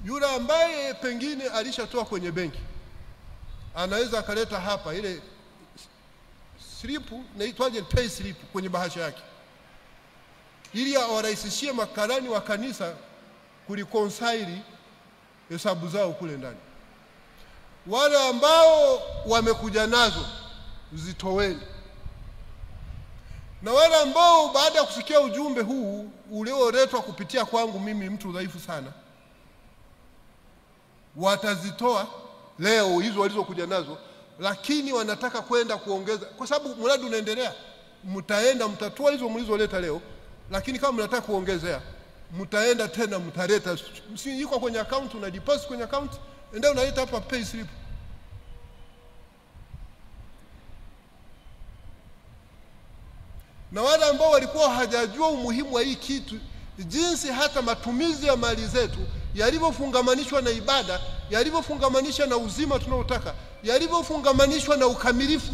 Yule ambaye pengine alishatoa kwenye benki anaweza akaleta hapa ile slip inaitwaje, pay slip kwenye bahasha yake, ili awarahisishie makarani wa kanisa kuliconsaili hesabu zao kule ndani. Wale ambao wamekuja nazo zitoweni. Na wale ambao baada ya kusikia ujumbe huu ulioletwa kupitia kwangu mimi mtu dhaifu sana, watazitoa leo hizo walizokuja nazo, lakini wanataka kwenda kuongeza kwa sababu mradi unaendelea. Mtaenda mtatoa hizo mlizoleta leo, lakini kama mnataka kuongezea mtaenda tena mtaleta, si iko kwenye account, una deposit kwenye account, ndio unaleta hapa pay slip. Na wale ambao walikuwa hajajua umuhimu wa hii kitu, jinsi hata matumizi ya mali zetu yalivyofungamanishwa na ibada, yalivyofungamanisha na uzima tunaotaka, yalivyofungamanishwa na ukamilifu,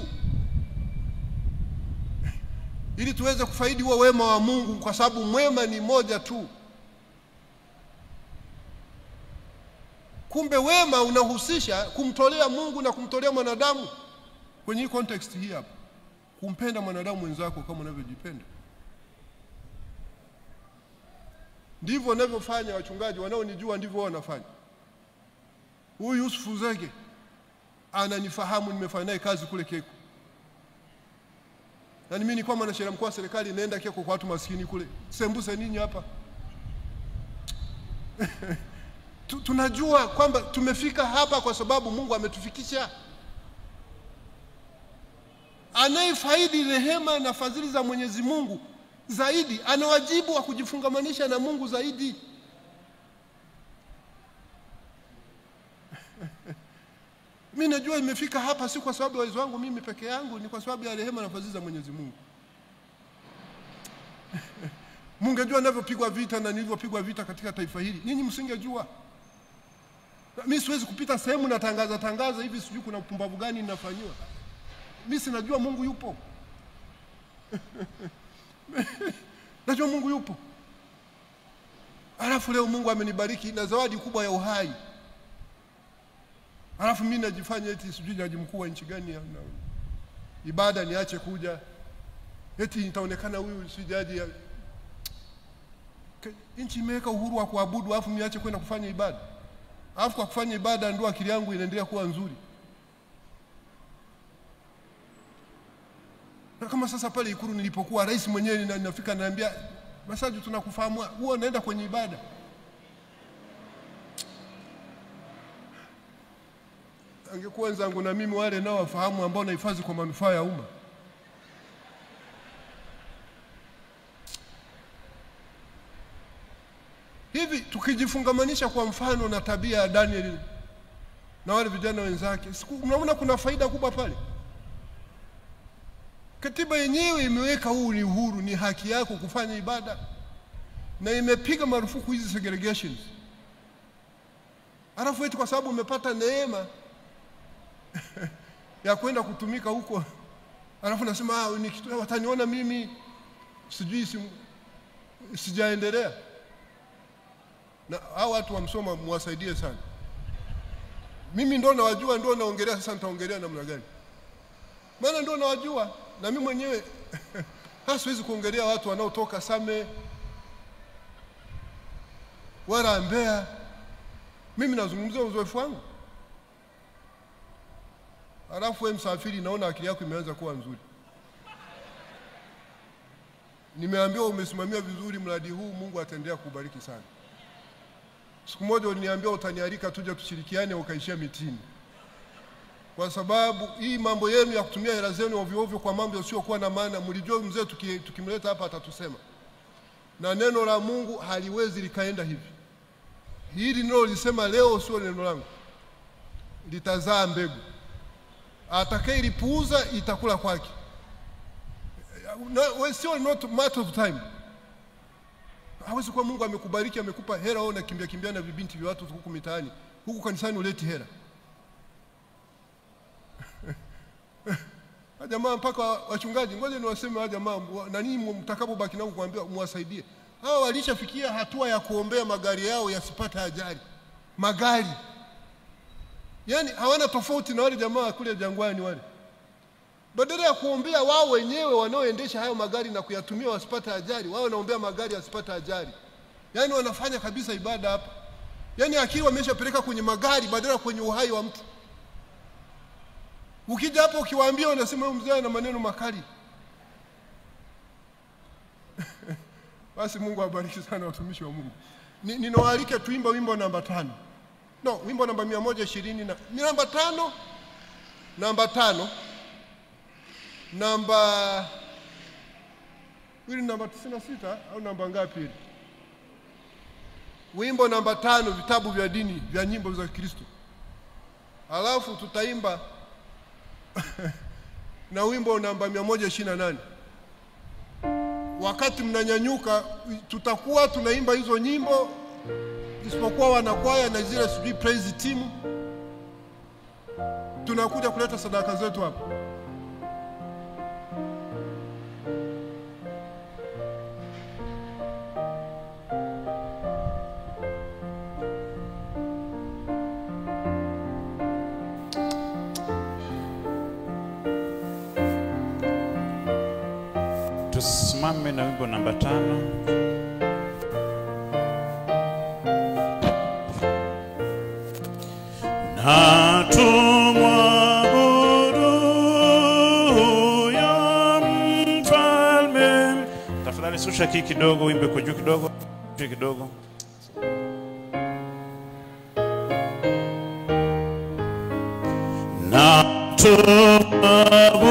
ili tuweze kufaidi huo wema wa Mungu, kwa sababu mwema ni moja tu. Kumbe wema unahusisha kumtolea Mungu na kumtolea mwanadamu. Kwenye context hii hapa, kumpenda mwanadamu mwenzako kama unavyojipenda. Ndivyo wanavyofanya wachungaji wanaonijua, ndivyo wanafanya. Huyu Yusufu Zege ananifahamu, nimefanya naye kazi kule Keko. Na mimi ni kwa mwanasheria mkuu wa serikali, naenda Keko kwa watu maskini kule. Sembuse ninyi hapa. Tunajua kwamba tumefika hapa kwa sababu Mungu ametufikisha. Anayefaidi rehema na fadhili za Mwenyezi Mungu zaidi ana wajibu wa kujifungamanisha na Mungu zaidi. Mimi najua imefika hapa si kwa sababu ya uwezo wangu mimi peke yangu, ni kwa sababu ya rehema na fadhili za Mwenyezi Mungu. Mungejua ninavyopigwa vita na nilivyopigwa vita katika taifa hili, ninyi msingejua. Mimi siwezi kupita sehemu na tangaza hivi sijui kuna upumbavu gani ninafanywa. Mimi sinajua Mungu yupo. Najua Mungu yupo. Alafu leo Mungu amenibariki na zawadi kubwa ya uhai. Alafu mimi najifanya eti sijui jaji mkuu wa nchi gani, ibada niache kuja, eti nitaonekana huyu si jaji. Nchi imeweka uhuru wa kuabudu, alafu niache kwenda kufanya ibada. Alafu kwa kufanya ibada ndio akili yangu inaendelea kuwa nzuri. Na kama sasa pale Ikulu nilipokuwa rais mwenyewe ninafika naambia, Masaju tunakufahamu, huo naenda kwenye ibada. angekuwa wenzangu na mimi wale nao wafahamu ambao nahifadhi kwa manufaa ya umma. Hivi tukijifungamanisha kwa mfano na tabia ya Daniel na wale vijana wenzake, mnaona kuna faida kubwa pale. Katiba yenyewe imeweka huu ni uhuru, ni haki yako kufanya ibada, na imepiga marufuku hizi segregations. Alafu eti kwa sababu umepata neema ya kwenda kutumika huko, alafu nasema wataniona mimi sijui sijaendelea. Na hao watu wamsoma muwasaidie sana. Mimi ndo nawajua, ndo naongelea. Sasa nitaongelea namna gani? Maana ndo nawajua, na mimi mwenyewe siwezi kuongelea watu wanaotoka Same wala Mbeya. Mimi nazungumzia uzoefu wangu. Alafu wewe msafiri, naona akili yako imeanza kuwa nzuri. Nimeambiwa umesimamia vizuri mradi huu, Mungu ataendelea kukubariki sana. Siku moja uliniambia utanialika tuje tushirikiane ukaishia mitini. Kwa sababu hii mambo yenu ya kutumia hela zenu ovyo ovyo kwa mambo yasiyokuwa na maana, mlijua mzee tukimleta hapa atatusema. Na neno la Mungu haliwezi likaenda hivi. Hili neno lisema leo sio neno langu. Litazaa mbegu. Atakayelipuuza itakula kwake. Sio not matter of time. Hawezi kuwa Mungu amekubariki, amekupa hela wewe unakimbia na vibinti vya watu huku mitaani. Huku kanisani uleti hela. Jamaa mpaka wachungaji, ngoja niwaseme jamaa, na ninyi mtakapobaki nao kuambia muwasaidie. Hao walishafikia hatua ya kuombea magari yao yasipate ajali. Magari. Yaani hawana tofauti na wale jamaa kule jangwani wale. Badala ya kuombea wao wenyewe wanaoendesha hayo magari na kuyatumia wasipate ajali, wao wanaombea magari yasipate ajali. Yaani wanafanya kabisa ibada hapa. Yaani akili wameshapeleka kwenye magari badala kwenye uhai wa mtu. Ukija hapo ukiwaambia wanasema huyu mzee ana maneno makali. Basi Mungu awabariki sana watumishi wa Mungu. Ninawaalika tuimba wimbo namba 5. No, wimbo namba 120 na ni namba 5. Namba 5. Namba hili namba 96 au namba ngapi hili? Wimbo namba 5, vitabu vya dini vya nyimbo za Kristo. Alafu tutaimba na wimbo namba 128. Wakati mnanyanyuka tutakuwa tunaimba hizo nyimbo, isipokuwa wanakwaya na zile sijui praise team. Tunakuja kuleta sadaka zetu hapa. Tusimame na wimbo namba 5. Na tumwabudu ya mfalme. Tafadhali susha kii kidogo, wimbe kwa juu kidogo, kidogo. Na tumwabudu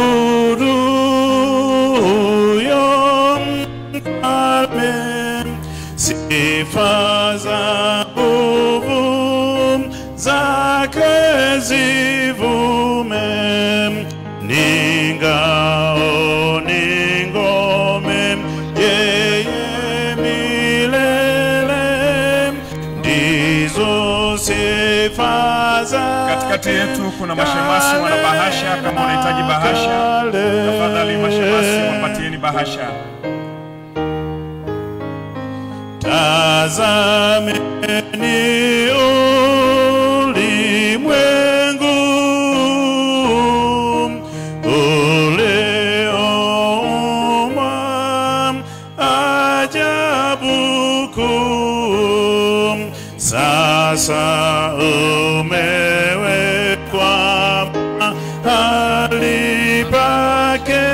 sifa za nguvu zake zivume, ni ngao ni ngome yeye milele, ndizo sifa za. Katikati yetu kuna mashemasi wana bahasha. Kama unahitaji bahasha, tafadhali mashemasi wapatieni bahasha. Tazameni ulimwengu ulioumbwa ajabu kuu, sasa umewekwa mahali pake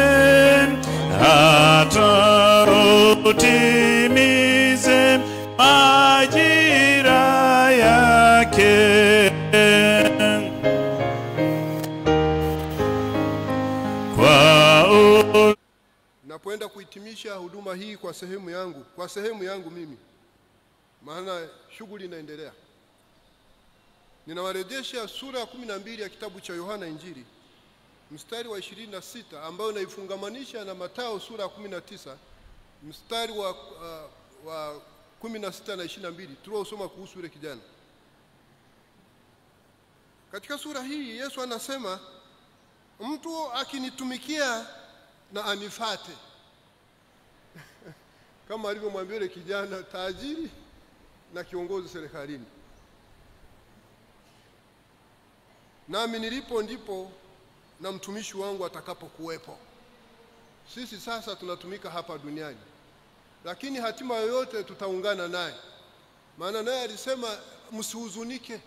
hata utimize majira yake. ninapoenda kuhitimisha huduma hii kwa sehemu yangu mimi, maana shughuli inaendelea, ninawarejesha sura ya 12 ya kitabu cha Yohana Injili mstari wa 26 ambayo naifungamanisha na Mathayo sura ya 19 mstari wa 16 na 22 tuliosoma kuhusu yule kijana. Katika sura hii Yesu anasema, mtu akinitumikia na anifate. Kama alivyomwambia yule kijana tajiri na kiongozi serikalini. Nami nilipo ndipo na mtumishi wangu atakapokuwepo. Sisi sasa tunatumika hapa duniani, lakini hatima yoyote tutaungana naye. Maana naye alisema msihuzunike.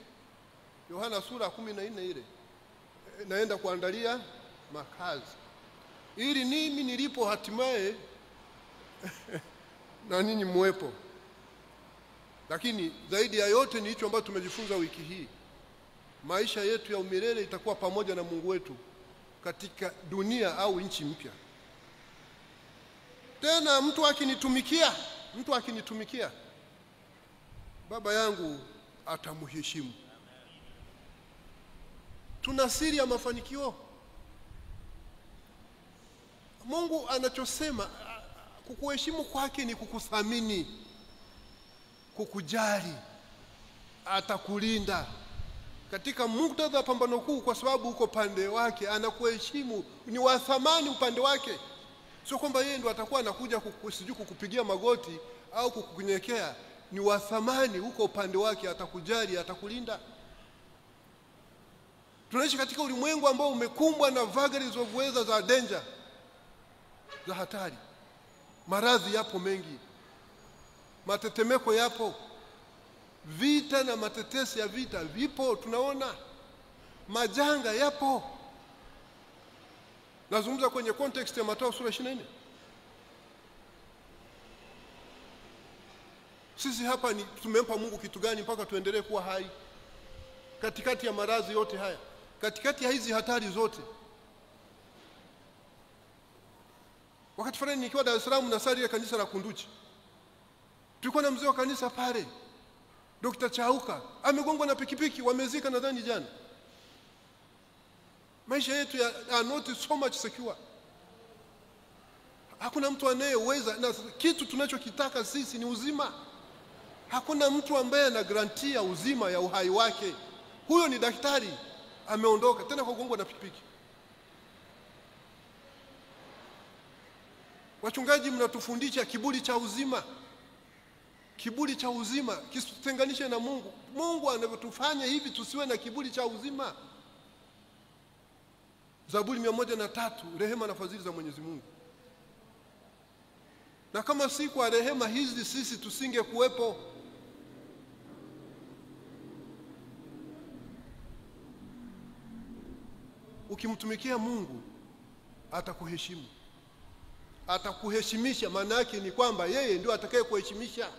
Yohana sura 14 ile, naenda kuandalia makazi ili mimi nilipo hatimaye na ninyi muwepo. Lakini zaidi ya yote ni hicho ambacho tumejifunza wiki hii. Maisha yetu ya umilele itakuwa pamoja na Mungu wetu katika dunia au nchi mpya. Tena mtu akinitumikia Baba yangu atamheshimu. Tuna siri ya mafanikio. Mungu anachosema, kukuheshimu kwake ni kukuthamini, kukujali, atakulinda katika muktadha wa pambano kuu, kwa sababu uko pande wake, anakuheshimu, ni wa thamani upande wake. Sio kwamba yeye ndo atakuwa anakuja kukupigia magoti au kukunyekea. Ni wa thamani, uko upande wake, atakujali, atakulinda. Tunaishi katika ulimwengu ambao umekumbwa na vagaries of weather za danger, za hatari. Maradhi yapo mengi, matetemeko yapo, vita na matetesi ya vita vipo, tunaona majanga yapo. Nazungumza kwenye context ya Mathayo sura 24. Sisi hapa ni tumempa Mungu kitu gani mpaka tuendelee kuwa hai katikati ya maradhi yote haya, katikati ya hizi hatari zote? Wakati fulani nikiwa Dar es Salaam na sari ya kanisa la Kunduchi, tulikuwa na mzee wa kanisa pale, Dr. Chauka, amegongwa na pikipiki, wamezika nadhani jana. Maisha yetu are not so much secure. Hakuna mtu anayeweza, na kitu tunachokitaka sisi ni uzima. Hakuna mtu ambaye ana garantia uzima ya uhai wake. Huyo ni daktari, ameondoka tena kwa kugongwa na pikipiki. Wachungaji mnatufundisha kiburi cha uzima. Kiburi cha uzima kisitutenganishe na Mungu. Mungu anavyotufanya hivi tusiwe na kiburi cha uzima. Zaburi 103, rehema na fadhili za Mwenyezi Mungu. Na kama si kwa rehema hizi sisi tusingekuwepo. Ukimtumikia Mungu atakuheshimu, atakuheshimisha. Maana yake ni kwamba yeye ndio atakaye kuheshimisha.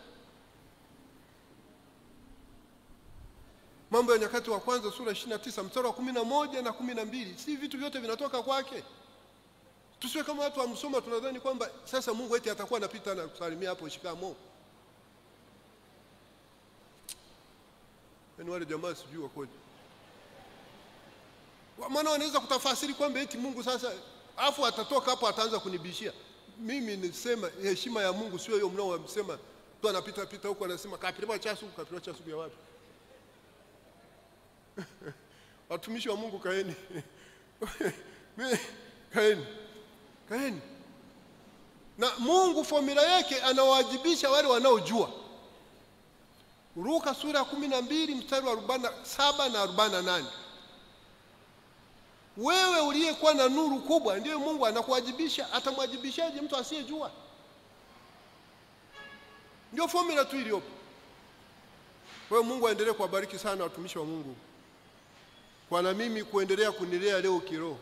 Mambo ya Nyakati wa kwanza sura 29 mstari wa 11 na 12, si vitu vyote vinatoka kwake. Tusiwe kama watu wamsoma tunadhani kwamba sasa Mungu eti atakuwa anapita na kusalimia hapo shikamo. Yaani wale jamaa sijui wakoje. Maana wanaweza kutafasiri kwamba eti Mungu sasa afu atatoka hapo ataanza kunibishia. Mimi nisema heshima ya Mungu sio hiyo mnaoamsema tu anapita pita huko anasema kapiliwa chasu ya wapi? Watumishi wa Mungu kaeni. Kaeni. Na Mungu formula yake anawajibisha wale wanaojua. Luka sura 12 mstari wa 47 na 48. Wewe uliyekuwa na nuru kubwa ndiye Mungu anakuwajibisha. Atamwajibishaje mtu asiyejua? Ndio formula tu iliyopo. Kwa Mungu aendelee kuwabariki sana watumishi wa Mungu. Kwa na mimi kuendelea kunilea leo kiroho.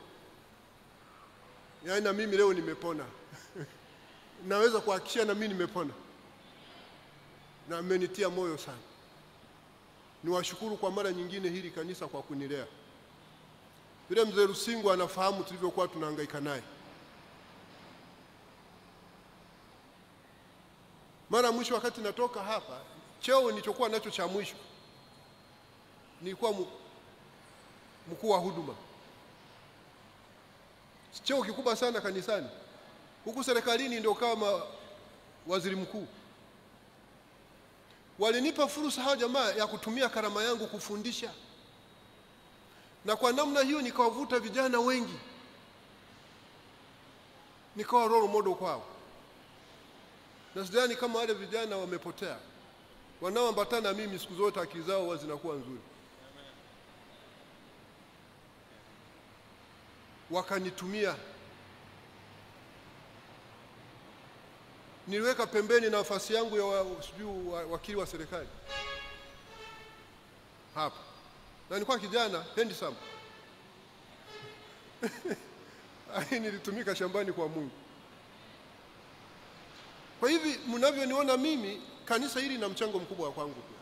Yaani na mimi leo nimepona. Naweza kuhakikisha na mimi nimepona. Na amenitia moyo sana. Niwashukuru kwa mara nyingine hili kanisa kwa kunilea. Yule mzee Rusingo anafahamu tulivyokuwa tunahangaika naye. Mara mwisho wakati natoka hapa, cheo nilichokuwa nacho cha mwisho nilikuwa mkuu wa huduma. Cheo kikubwa sana kanisani. Huku serikalini ndio kama waziri mkuu. Walinipa fursa hao jamaa ya kutumia karama yangu kufundisha. Na kwa namna hiyo nikawavuta vijana wengi. Nikawa role model kwao. Na sidhani kama wale vijana wamepotea. Wanaoambatana mimi siku zote akili zao zinakuwa nzuri. Wakanitumia. Niliweka pembeni nafasi yangu ya wakili wa serikali hapa, na nilikuwa kijana handsome. Nilitumika shambani kwa Mungu. Kwa hivi mnavyoniona mimi, kanisa hili na mchango mkubwa kwangu pia.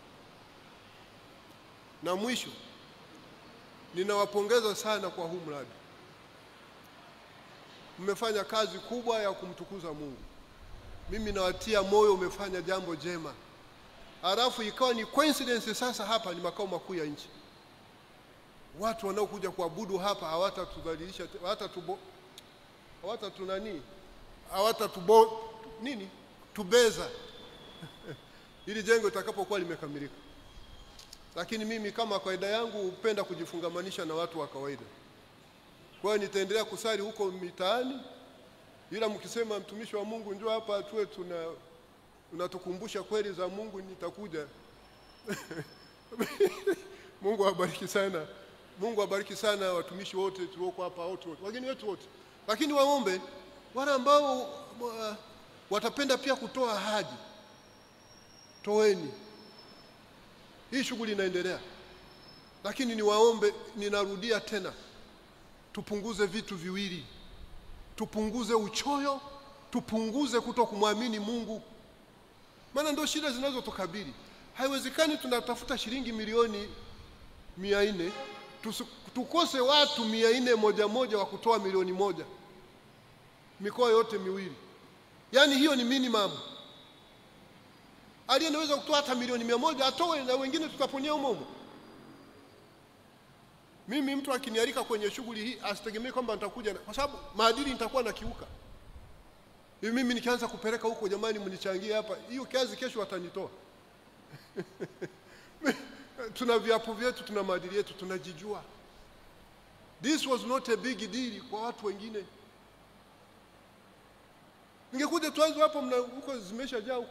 Na mwisho, ninawapongeza sana kwa huu mradi. Mmefanya kazi kubwa ya kumtukuza Mungu. Mimi nawatia moyo, umefanya jambo jema. Alafu ikawa ni coincidence sasa hapa ni makao makuu ya nchi. Watu wanaokuja kuabudu hapa hawatatudhalilisha, tubeza. Ili jengo litakapokuwa limekamilika. Lakini mimi kama kawaida yangu hupenda kujifungamanisha na watu wa kawaida. Kwa hiyo nitaendelea kusali huko mitaani. Ila mkisema mtumishi wa Mungu njoo hapa tuwe unatukumbusha kweli za Mungu, nitakuja. Mungu awabariki sana. Mungu awabariki sana watumishi wote tulioko hapa, wote. Wageni wetu wote. Lakini waombe wale ambao watapenda pia kutoa ahadi. Toeni. Hii shughuli inaendelea. Lakini niwaombe, ninarudia tena. Tupunguze vitu viwili. Tupunguze uchoyo, tupunguze kutokumwamini Mungu. Maana ndio shida zinazotukabili. Haiwezekani tunatafuta shilingi milioni 400, tukose watu 400 moja wa kutoa milioni 1. Mikoa yote miwili. Yaani hiyo ni minimum. Aliyenaweza kutoa hata milioni 100 atoe, na wengine tutaponia umomo. Mimi mtu akinialika kwenye shughuli hii asitegemee kwamba nitakuja, kwa sababu maadili nitakuwa na kiuka. Hivi mimi nikianza kupeleka huko, jamani mnichangie hapa, hiyo kazi kesho watanitoa. Tuna viapo vyetu, tuna maadili yetu, tunajijua. This was not a big deal kwa watu wengine. Ningekuja tuanze hapo huko zimeshajaa huko.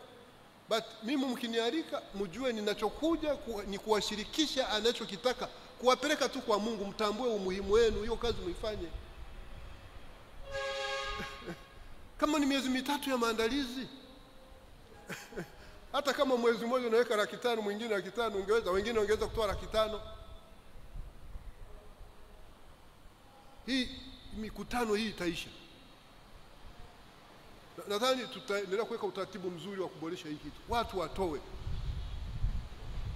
But mimi mkinialika mjue ninachokuja ni kuwashirikisha anachokitaka, kuwapeleka tu kwa Mungu, mtambue umuhimu wenu, hiyo kazi muifanye. Kama ni miezi 3 ya maandalizi, hata kama mwezi mmoja unaweka 500, mwingine 500, ungeweza, wengine ungeweza kutoa 500. Hii mikutano hii itaisha. Nadhani tutaendelea kuweka utaratibu mzuri wa kuboresha hii kitu. Watu watoe.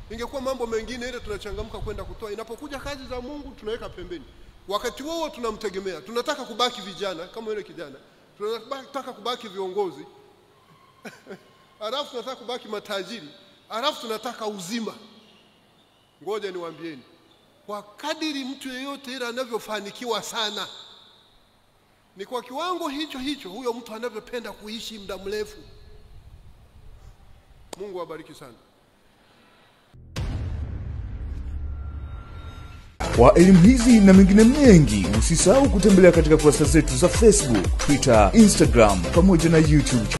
Ingekuwa mambo mengine ile tunachangamka kwenda kutoa. Inapokuja kazi za Mungu tunaweka pembeni. Wakati wao tunamtegemea. Tunataka kubaki vijana kama yule kijana. Tunataka kubaki viongozi. Alafu tunataka kubaki matajiri. Alafu tunataka uzima. Ngoja niwaambieni. Kwa kadiri mtu yeyote ile anavyofanikiwa sana, ni kwa kiwango hicho huyo mtu anavyopenda kuishi muda mrefu. Mungu awabariki sana. Kwa elimu hizi na mengine mengi, usisahau kutembelea katika kurasa zetu za Facebook, Twitter, Instagram pamoja na YouTube.